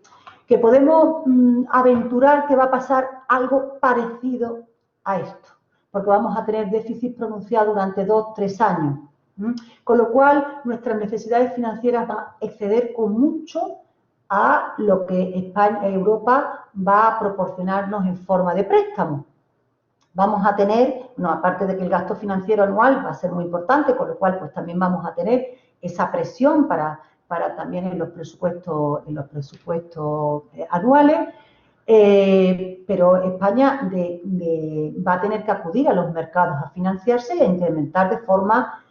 que podemos aventurar que va a pasar algo parecido a esto, porque vamos a tener déficit pronunciado durante 2 o 3 años. Con lo cual, nuestras necesidades financieras van a exceder con mucho a lo que Europa va a proporcionarnos en forma de préstamo. Vamos a tener, aparte de que el gasto financiero anual va a ser muy importante, con lo cual pues también vamos a tener esa presión para también en los presupuestos anuales, pero España va a tener que acudir a los mercados a financiarse y a incrementar de forma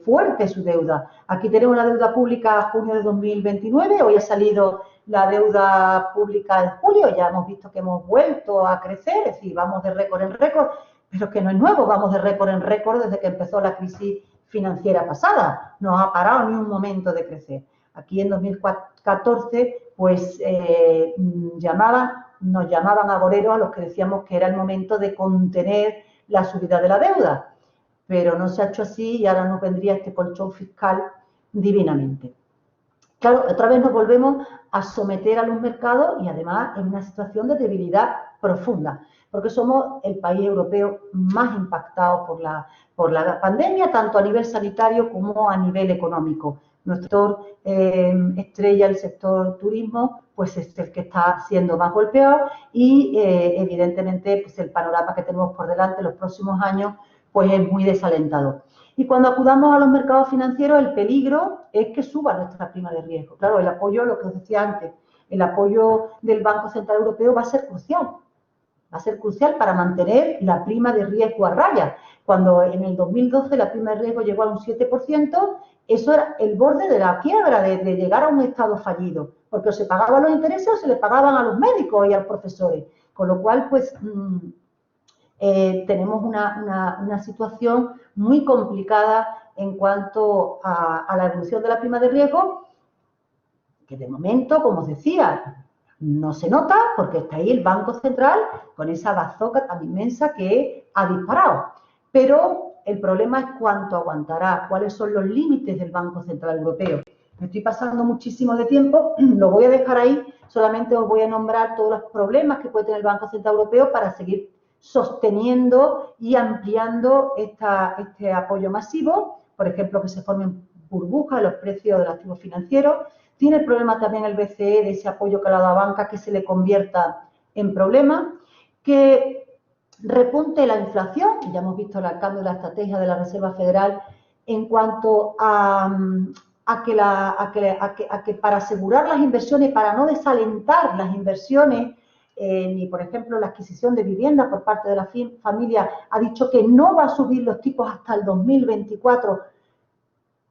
fuerte su deuda. Aquí tenemos la deuda pública a junio de 2029, hoy ha salido la deuda pública en julio, ya hemos visto que hemos vuelto a crecer, es decir, vamos de récord en récord, pero que no es nuevo, vamos de récord en récord desde que empezó la crisis financiera pasada, no ha parado ni un momento de crecer. Aquí en 2014, pues nos llamaban agoreros a los que decíamos que era el momento de contener la subida de la deuda, pero no se ha hecho así y ahora nos vendría este colchón fiscal divinamente. Claro, otra vez nos volvemos a someter a los mercados y además en una situación de debilidad profunda, porque somos el país europeo más impactado por la pandemia, tanto a nivel sanitario como a nivel económico. Nuestro estrella, el sector turismo, pues es el que está siendo más golpeado y evidentemente pues el panorama que tenemos por delante en los próximos años pues es muy desalentador. Y cuando acudamos a los mercados financieros, el peligro es que suba nuestra prima de riesgo. Claro, el apoyo, lo que os decía antes, el apoyo del Banco Central Europeo va a ser crucial. Va a ser crucial para mantener la prima de riesgo a raya. Cuando en el 2012 la prima de riesgo llegó a un 7%, eso era el borde de la quiebra, de llegar a un estado fallido, porque o se pagaban los intereses o se le pagaban a los médicos y a los profesores. Con lo cual, pues, tenemos una situación muy complicada en cuanto a la evolución de la prima de riesgo, que de momento, como os decía, no se nota porque está ahí el Banco Central con esa bazooka tan inmensa que ha disparado. Pero el problema es cuánto aguantará, cuáles son los límites del Banco Central Europeo. Me estoy pasando muchísimo de tiempo, lo voy a dejar ahí, solamente os voy a nombrar todos los problemas que puede tener el Banco Central Europeo para seguir sosteniendo y ampliando este apoyo masivo, por ejemplo, que se formen burbujas en los precios de los activos financieros. Tiene el problema también el BCE de ese apoyo que le ha dado a banca que se le convierta en problema, que repunte la inflación, ya hemos visto el cambio de la estrategia de la Reserva Federal en cuanto a que para asegurar las inversiones, para no desalentar las inversiones, ni por ejemplo la adquisición de vivienda por parte de la familia, ha dicho que no va a subir los tipos hasta el 2024,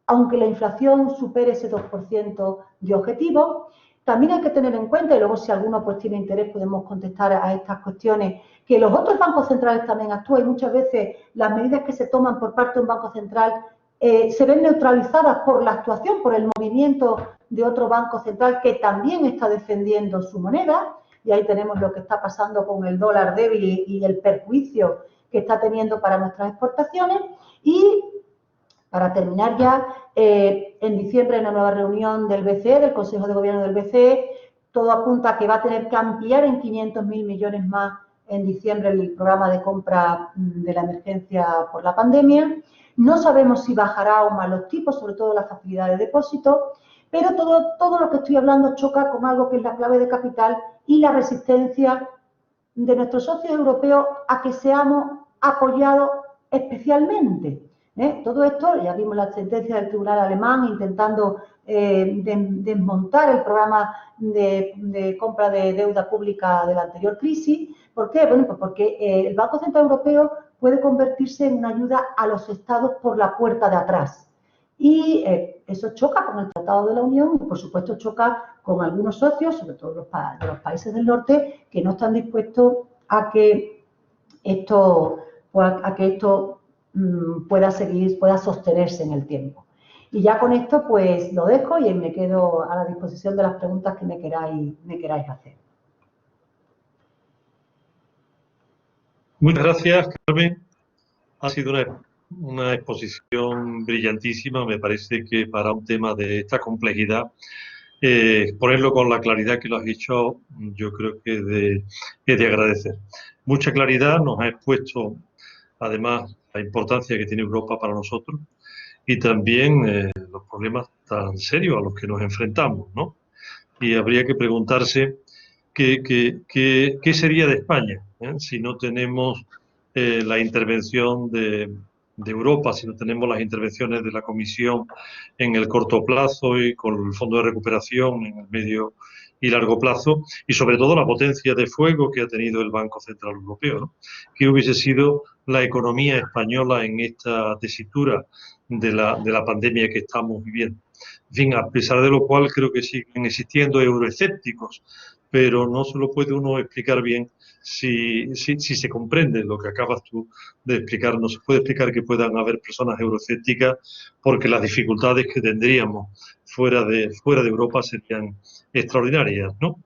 aunque la inflación supere ese 2% de objetivo. También hay que tener en cuenta, y luego si alguno pues tiene interés podemos contestar a estas cuestiones, que los otros bancos centrales también actúan y muchas veces las medidas que se toman por parte de un banco central se ven neutralizadas por la actuación, por el movimiento de otro banco central que también está defendiendo su moneda, y ahí tenemos lo que está pasando con el dólar débil y el perjuicio que está teniendo para nuestras exportaciones. Y para terminar ya, en diciembre en la nueva reunión del BCE, del Consejo de Gobierno del BCE, todo apunta a que va a tener que ampliar en 500.000 millones más en diciembre el programa de compra de la emergencia por la pandemia. No sabemos si bajará aún más los tipos, sobre todo la facilidad de depósito, pero todo lo que estoy hablando choca con algo que es la clave de capital y la resistencia de nuestros socios europeos a que seamos apoyados especialmente. Todo esto, ya vimos la sentencia del Tribunal Alemán intentando desmontar el programa de compra de deuda pública de la anterior crisis. ¿Por qué? Bueno, pues porque el Banco Central Europeo puede convertirse en una ayuda a los estados por la puerta de atrás. Y eso choca con el Tratado de la Unión y, por supuesto, choca con algunos socios, sobre todo de los países del norte, que no están dispuestos a que esto pueda sostenerse en el tiempo. Y ya con esto pues lo dejo y me quedo a la disposición de las preguntas que me queráis hacer. Muchas gracias, Carmen. Ha sido una exposición brillantísima. Me parece que para un tema de esta complejidad, ponerlo con la claridad que lo has hecho, yo creo que es de agradecer. Mucha claridad, nos ha expuesto además la importancia que tiene Europa para nosotros y también los problemas tan serios a los que nos enfrentamos, ¿no? Y habría que preguntarse qué sería de España si no tenemos la intervención de Europa, si no tenemos las intervenciones de la Comisión en el corto plazo y con el Fondo de Recuperación en el medio y largo plazo, y sobre todo la potencia de fuego que ha tenido el Banco Central Europeo, ¿no? ¿Qué hubiese sido la economía española en esta tesitura de la pandemia que estamos viviendo? En fin, a pesar de lo cual creo que siguen existiendo euroescépticos, pero no se lo puede uno explicar bien si se comprende lo que acabas tú de explicar, no se puede explicar que puedan haber personas euroescépticas porque las dificultades que tendríamos fuera de Europa serían extraordinarias, ¿no?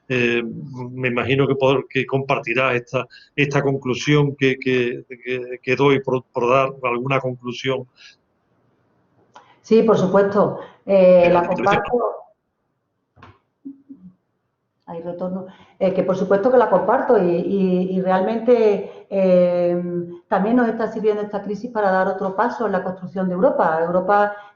Me imagino que compartirás esta conclusión que doy por dar alguna conclusión. Sí, por supuesto, la comparto. Ahí retorno. Que por supuesto que la comparto y realmente también nos está sirviendo esta crisis para dar otro paso en la construcción de Europa.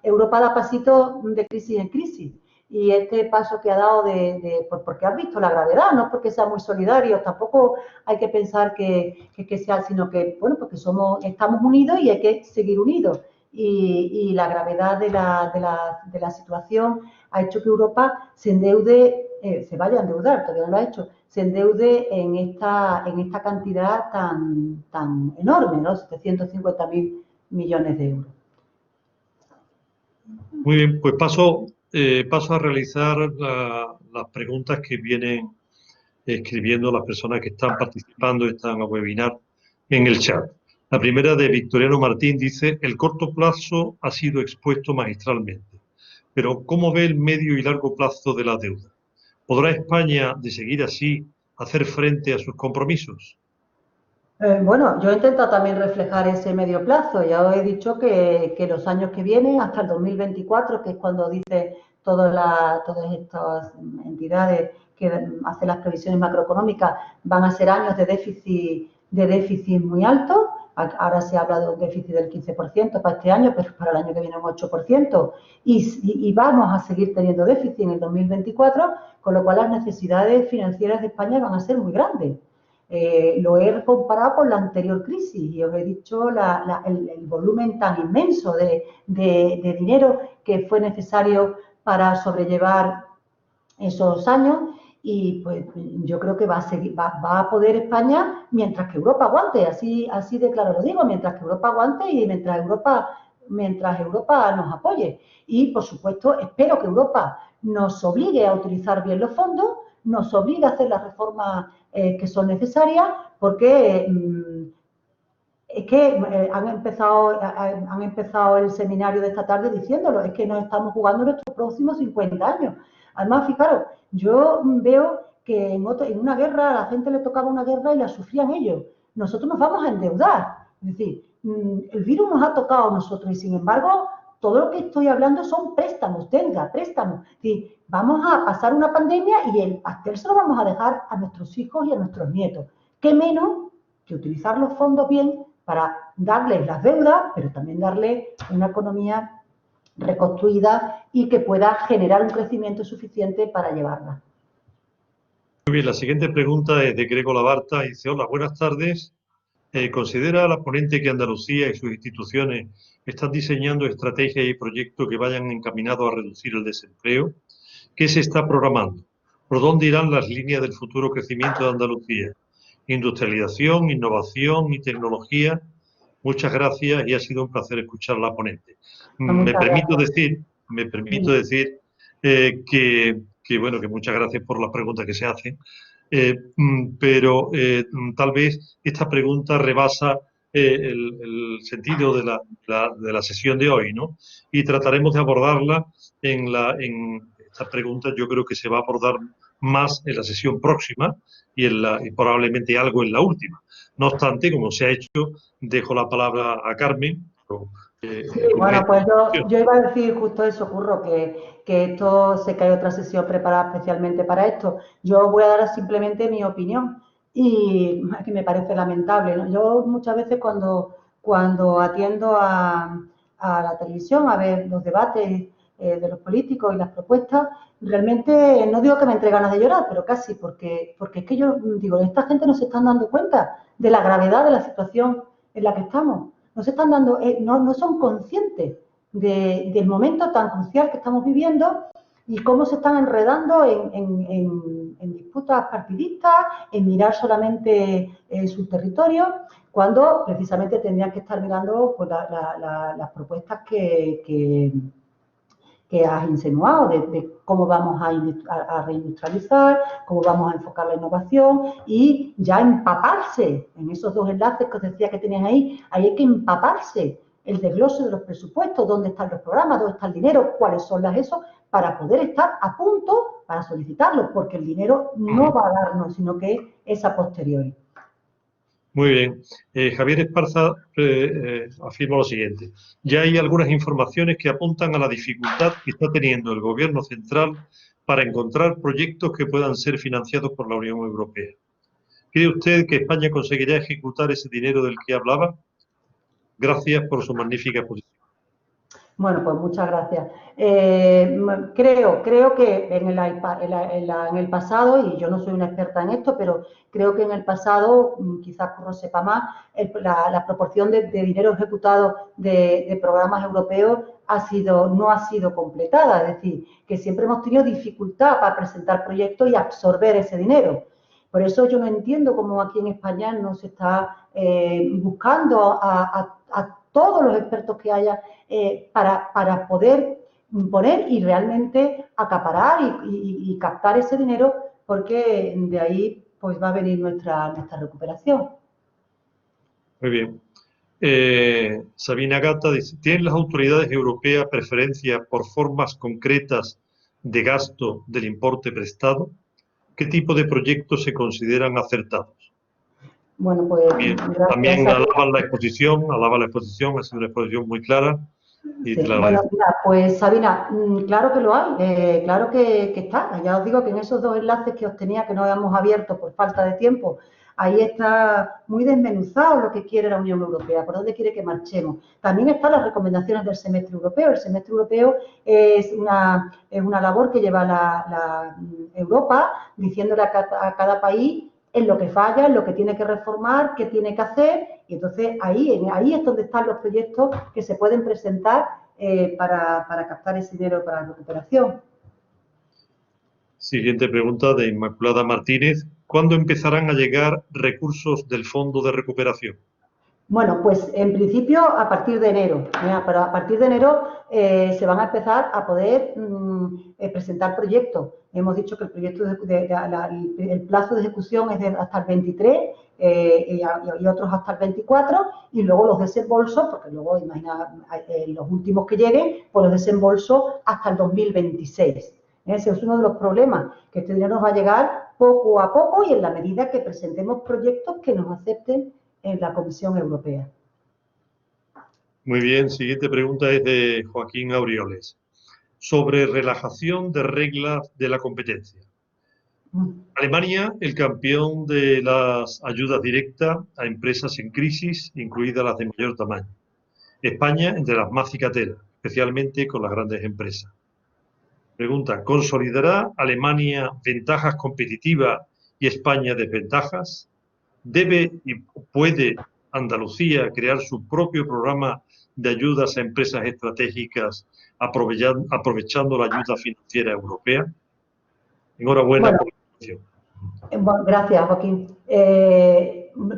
Europa da pasitos de crisis en crisis. Y este paso que ha dado pues porque has visto la gravedad, no porque sea muy solidario, tampoco hay que pensar que sea, sino que, bueno, porque estamos unidos y hay que seguir unidos. Y la gravedad de la situación ha hecho que Europa se endeude, se vaya a endeudar, todavía no lo ha hecho, se endeude en esta cantidad tan enorme, ¿no? 750.000 millones de euros. Muy bien, pues paso a realizar las preguntas que vienen escribiendo las personas que están participando en esta webinar en el chat. La primera de Victoriano Martín dice: el corto plazo ha sido expuesto magistralmente, pero ¿cómo ve el medio y largo plazo de la deuda? ¿Podrá España, de seguir así, hacer frente a sus compromisos? Bueno, yo he intentado también reflejar ese medio plazo. Ya os he dicho que los años que vienen, hasta el 2024, que es cuando dice todas estas entidades que hacen las previsiones macroeconómicas, van a ser años de déficit muy alto. Ahora se habla de un déficit del 15% para este año, pero para el año que viene un 8%. Y vamos a seguir teniendo déficit en el 2024, con lo cual las necesidades financieras de España van a ser muy grandes. Lo he comparado con la anterior crisis y os he dicho el volumen tan inmenso de dinero que fue necesario para sobrellevar esos años y pues yo creo que va a poder España mientras que Europa aguante, así de claro lo digo, mientras que Europa aguante y mientras Europa nos apoye. Y por supuesto espero que Europa nos obligue a utilizar bien los fondos, nos obligue a hacer las reformas que son necesarias, porque es que han empezado el seminario de esta tarde diciéndolo, es que nos estamos jugando nuestros próximos 50 años. Además, fijaros, yo veo que en una guerra a la gente le tocaba una guerra y la sufrían ellos. Nosotros nos vamos a endeudar. Es decir, el virus nos ha tocado a nosotros y, sin embargo, todo lo que estoy hablando son préstamos, deuda, préstamos. Es decir, vamos a pasar una pandemia y el pastel se lo vamos a dejar a nuestros hijos y a nuestros nietos. ¿Qué menos que utilizar los fondos bien para darles las deudas, pero también darles una economía reconstruida y que pueda generar un crecimiento suficiente para llevarla? Muy bien, la siguiente pregunta es de Grego Labarta y dice: hola, buenas tardes. ¿Considera la ponente que Andalucía y sus instituciones están diseñando estrategias y proyectos que vayan encaminados a reducir el desempleo? ¿Qué se está programando? ¿Por dónde irán las líneas del futuro crecimiento de Andalucía? Industrialización, innovación y tecnología. Muchas gracias y ha sido un placer escuchar a la ponente. Me permito decir bueno, que muchas gracias por las preguntas que se hacen. Pero tal vez esta pregunta rebasa el sentido de la sesión de hoy, ¿no? Y trataremos de abordarla en esta pregunta. Yo creo que se va a abordar más en la sesión próxima y probablemente algo en la última. No obstante, como se ha hecho, dejo la palabra a Carmen. Sí, bueno, pues yo iba a decir justo eso, Curro, que esto sé que hay otra sesión preparada especialmente para esto. Yo voy a dar simplemente mi opinión y que me parece lamentable, ¿no? Yo muchas veces cuando atiendo a la televisión a ver los debates de los políticos y las propuestas, realmente no digo que me entre ganas de llorar, pero casi, porque es que yo digo, esta gente no se están dando cuenta de la gravedad de la situación en la que estamos. No se están dando, no son conscientes del momento tan crucial que estamos viviendo y cómo se están enredando en disputas partidistas, en mirar solamente su territorio, cuando precisamente tendrían que estar mirando pues, las propuestas que que has insinuado, de cómo vamos a reindustrializar, cómo vamos a enfocar la innovación y ya empaparse en esos dos enlaces que os decía que tenéis ahí hay que empaparse el desglose de los presupuestos, dónde están los programas, dónde está el dinero, cuáles son las ESO, para poder estar a punto para solicitarlo, porque el dinero no va a darnos, sino que es a posteriori. Muy bien. Javier Esparza afirma lo siguiente. Ya hay algunas informaciones que apuntan a la dificultad que está teniendo el Gobierno central para encontrar proyectos que puedan ser financiados por la Unión Europea. ¿Cree usted que España conseguirá ejecutar ese dinero del que hablaba? Gracias por su magnífica exposición. Bueno, pues muchas gracias. Creo que en el pasado, y yo no soy una experta en esto, pero creo que en el pasado, quizás Curro sepa más, la proporción de dinero ejecutado de programas europeos no ha sido completada. Es decir, que siempre hemos tenido dificultad para presentar proyectos y absorber ese dinero. Por eso yo no entiendo cómo aquí en España no se está buscando a todos los expertos que haya para poder poner y realmente acaparar y captar ese dinero, porque de ahí pues va a venir nuestra recuperación. Muy bien. Sabina Gata dice, ¿tienen las autoridades europeas preferencia por formas concretas de gasto del importe prestado? ¿Qué tipo de proyectos se consideran acertados? Bueno, pues bien, también alaban la exposición, ha sido una exposición muy clara. Y sí. Bueno, mira, pues Sabina, claro que lo hay, claro que está. Ya os digo que en esos dos enlaces que os tenía, que no habíamos abierto por falta de tiempo, ahí está muy desmenuzado lo que quiere la Unión Europea, por dónde quiere que marchemos. También están las recomendaciones del semestre europeo. El semestre europeo es una labor que lleva la Europa diciéndole a cada país en lo que falla, en lo que tiene que reformar, qué tiene que hacer, y entonces ahí es donde están los proyectos que se pueden presentar para captar ese dinero para la recuperación. Siguiente pregunta de Inmaculada Martínez. ¿Cuándo empezarán a llegar recursos del Fondo de Recuperación? Bueno, pues en principio a partir de enero, pero a partir de enero se van a empezar a poder presentar proyectos. Hemos dicho que el proyecto el plazo de ejecución es hasta el 23 y otros hasta el 24, y luego los desembolsos, porque luego imagina los últimos que lleguen, pues los desembolsos hasta el 2026. Ese es uno de los problemas, que este dinero nos va a llegar poco a poco y en la medida que presentemos proyectos que nos acepten en la Comisión Europea. Muy bien, siguiente pregunta es de Joaquín Aureoles. Sobre relajación de reglas de la competencia. Alemania, el campeón de las ayudas directas a empresas en crisis, incluidas las de mayor tamaño. España, entre las más cicateras, especialmente con las grandes empresas. Pregunta, ¿consolidará Alemania ventajas competitivas y España desventajas? ¿Debe y puede Andalucía crear su propio programa de ayudas a empresas estratégicas aprovechando la ayuda financiera europea? Enhorabuena por la exposición. Bueno, gracias, Joaquín.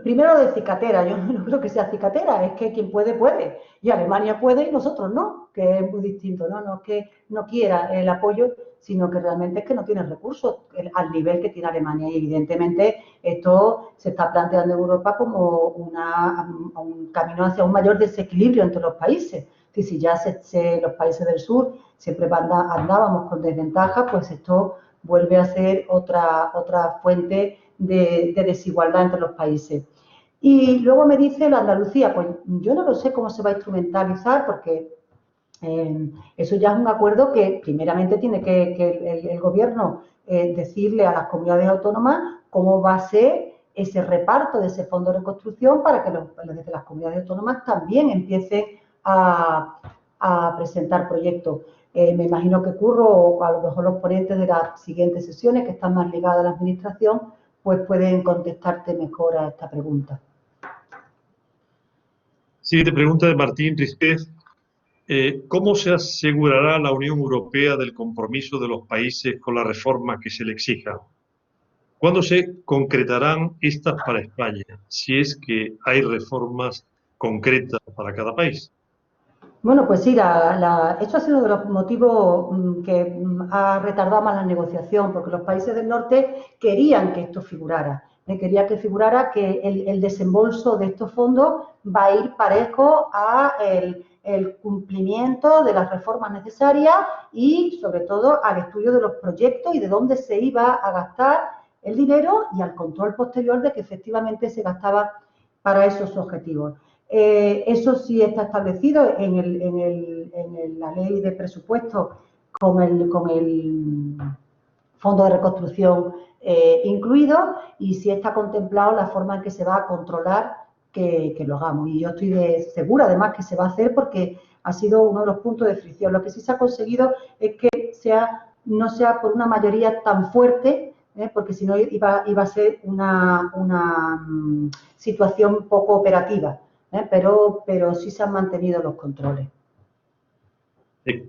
Primero de cicatera, yo no creo que sea cicatera, es que quien puede, puede. Y Alemania puede y nosotros no, que es muy distinto, ¿no? No es que no quiera el apoyo, sino que realmente es que no tiene recursos al nivel que tiene Alemania. Y evidentemente esto se está planteando en Europa como un camino hacia un mayor desequilibrio entre los países. Si ya los países del sur siempre andábamos con desventaja, pues esto vuelve a ser otra fuente de desigualdad entre los países. Y luego me dice la Andalucía, pues yo no lo sé cómo se va a instrumentalizar porque eso ya es un acuerdo que primeramente tiene que el gobierno decirle a las comunidades autónomas cómo va a ser ese reparto de ese fondo de reconstrucción para que desde las comunidades autónomas también empiecen a presentar proyectos. Me imagino que Curro o a lo mejor los ponentes de las siguientes sesiones que están más ligadas a la administración pues pueden contestarte mejor a esta pregunta. Siguiente pregunta de Martín Rizquez. ¿Cómo se asegurará la Unión Europea del compromiso de los países con la reforma que se le exija? ¿Cuándo se concretarán estas para España, si es que hay reformas concretas para cada país? Bueno, pues sí, esto ha sido uno de los motivos que ha retardado más la negociación, porque los países del norte querían que esto figurara. Quería que figurara que el desembolso de estos fondos va a ir parejo a el cumplimiento de las reformas necesarias y, sobre todo, al estudio de los proyectos y de dónde se iba a gastar el dinero y al control posterior de que efectivamente se gastaba para esos objetivos. Eso sí está establecido en la ley de presupuesto con el Fondo de Reconstrucción incluido, y sí está contemplado la forma en que se va a controlar que lo hagamos. Y yo estoy segura, además, que se va a hacer porque ha sido uno de los puntos de fricción. Lo que sí se ha conseguido es que no sea por una mayoría tan fuerte, porque si no iba a ser una situación poco operativa. Pero sí se han mantenido los controles.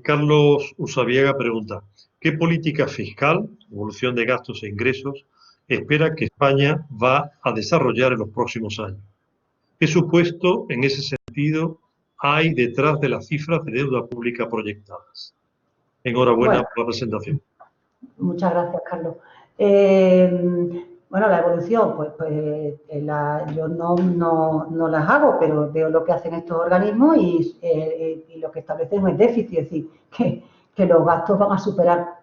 Carlos Usabiaga pregunta, ¿qué política fiscal, evolución de gastos e ingresos, espera que España va a desarrollar en los próximos años? ¿Qué supuesto en ese sentido hay detrás de las cifras de deuda pública proyectadas? Enhorabuena por la presentación. Muchas gracias, Carlos. Bueno, la evolución, yo no las hago, pero veo lo que hacen estos organismos y lo que establecen es déficit, es decir, que los gastos van a superar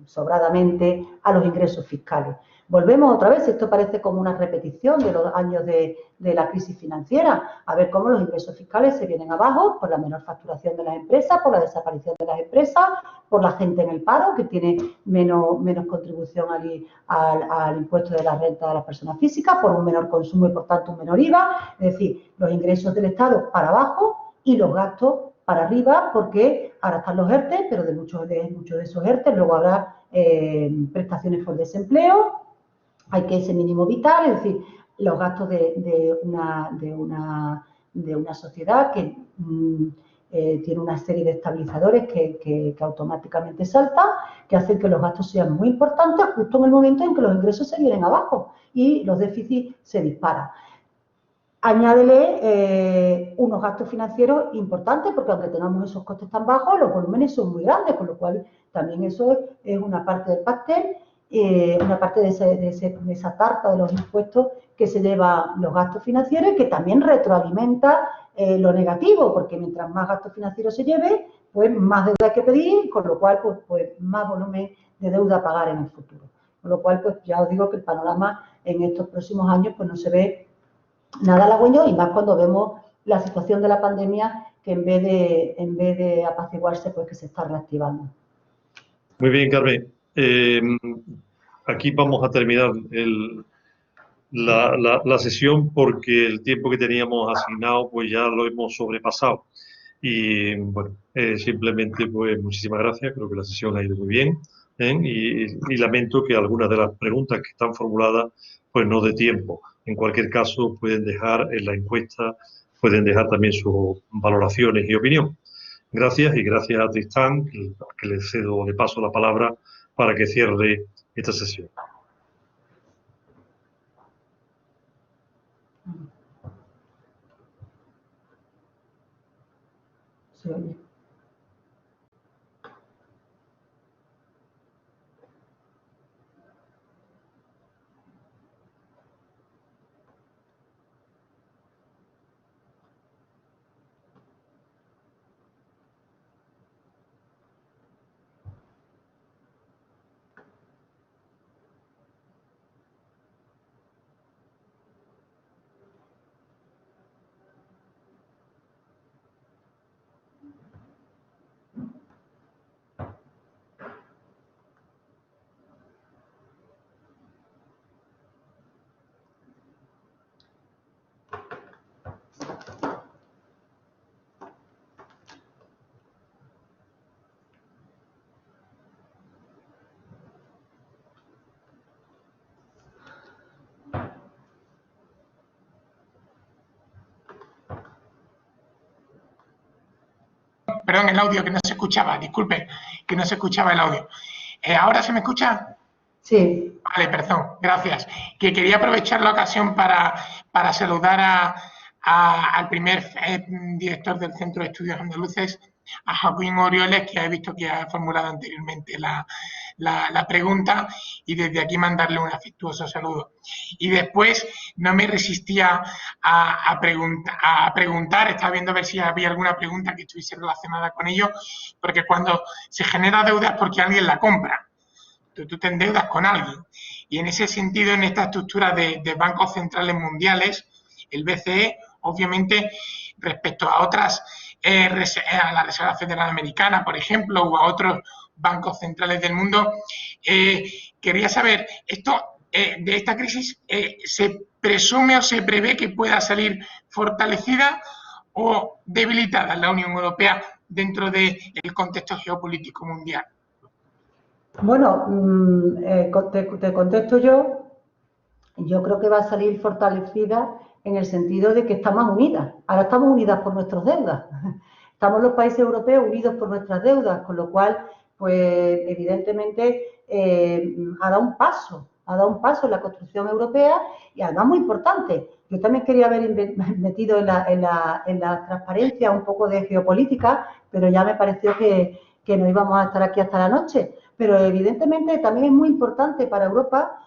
sobradamente a los ingresos fiscales. Volvemos otra vez, esto parece como una repetición de los años de la crisis financiera, a ver cómo los ingresos fiscales se vienen abajo por la menor facturación de las empresas, por la desaparición de las empresas, por la gente en el paro, que tiene menos contribución al impuesto de la renta de las personas físicas, por un menor consumo y, por tanto, un menor IVA. Es decir, los ingresos del Estado para abajo y los gastos para arriba, porque ahora están los ERTE, pero de muchos de esos ERTE luego habrá prestaciones por desempleo, hay que ese mínimo vital, es decir, los gastos de una sociedad que tiene una serie de estabilizadores que automáticamente saltan, que hacen que los gastos sean muy importantes justo en el momento en que los ingresos se vienen abajo y los déficits se disparan. Añádele unos gastos financieros importantes, porque aunque tengamos esos costes tan bajos, los volúmenes son muy grandes, con lo cual también eso es una parte del pastel, una parte de esa tarta de los impuestos que se lleva los gastos financieros y que también retroalimenta lo negativo, porque mientras más gastos financieros se lleve, pues más deuda hay que pedir, con lo cual pues más volumen de deuda a pagar en el futuro. Con lo cual, pues ya os digo que el panorama en estos próximos años pues no se ve nada halagüeño, y más cuando vemos la situación de la pandemia, que en vez de apaciguarse, pues que se está reactivando. Muy bien, Carmen. Aquí vamos a terminar la sesión porque el tiempo que teníamos asignado pues ya lo hemos sobrepasado. Y bueno, simplemente pues muchísimas gracias, creo que la sesión ha ido muy bien, y lamento que algunas de las preguntas que están formuladas pues no dé tiempo. En cualquier caso pueden dejar en la encuesta, pueden dejar también sus valoraciones y opinión. Gracias, y gracias a Tristán, que le cedo de paso la palabra para que cierre esta sesión. Se oye. Perdón, el audio que no se escuchaba, disculpe, que no se escuchaba el audio. ¿Ahora se me escucha? Sí. Vale, perdón, gracias. Que quería aprovechar la ocasión para saludar al primer director del Centro de Estudios Andaluces, a Joaquín Orioles, que he visto que ha formulado anteriormente la pregunta, y desde aquí mandarle un afectuoso saludo. Y después no me resistía a preguntar, estaba viendo a ver si había alguna pregunta que estuviese relacionada con ello, porque cuando se genera deuda es porque alguien la compra. Tú te endeudas con alguien. Y en ese sentido, en esta estructura de bancos centrales mundiales, el BCE, obviamente, respecto a otras, a la Reserva Federal Americana, por ejemplo, o a otros bancos centrales del mundo, quería saber, de esta crisis, ¿se presume o se prevé que pueda salir fortalecida o debilitada la Unión Europea dentro del contexto geopolítico mundial? Bueno, te contesto yo. Yo creo que va a salir fortalecida en el sentido de que está más unida. Ahora estamos unidas por nuestras deudas. Estamos los países europeos unidos por nuestras deudas, con lo cual, pues evidentemente ha dado un paso en la construcción europea y además muy importante. Yo también quería haber metido en la transparencia un poco de geopolítica, pero ya me pareció que no íbamos a estar aquí hasta la noche. Pero evidentemente también es muy importante para Europa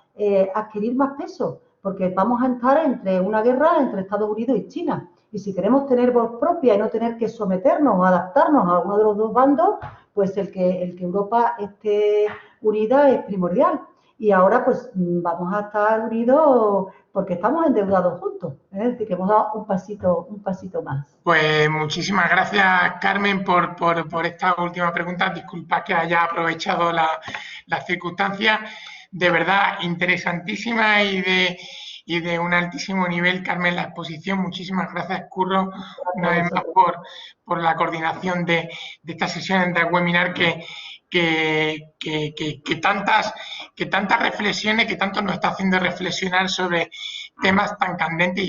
adquirir más peso, porque vamos a estar entre una guerra entre Estados Unidos y China. Y si queremos tener voz propia y no tener que someternos o adaptarnos a uno de los dos bandos, pues el que Europa esté unida es primordial. Y ahora pues vamos a estar unidos porque estamos endeudados juntos. Es decir, que hemos dado un pasito más. Pues muchísimas gracias, Carmen, por esta última pregunta. Disculpa que haya aprovechado las circunstancias. De verdad, interesantísima y de un altísimo nivel, Carmen, la exposición. Muchísimas gracias, Curro, una vez más por la coordinación de esta sesión de webinar que tantas reflexiones, que tanto nos está haciendo reflexionar sobre temas tan candentes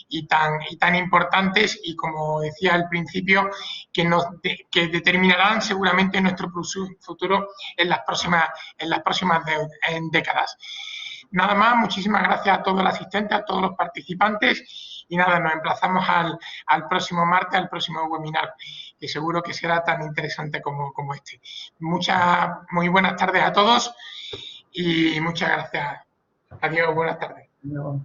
y tan importantes, y como decía al principio, que determinarán seguramente nuestro futuro en las próximas décadas. Nada más, muchísimas gracias a todos los asistentes, a todos los participantes, y nada, nos emplazamos al próximo martes, al próximo webinar, que seguro que será tan interesante como este. Muy buenas tardes a todos y muchas gracias. Adiós, buenas tardes. No.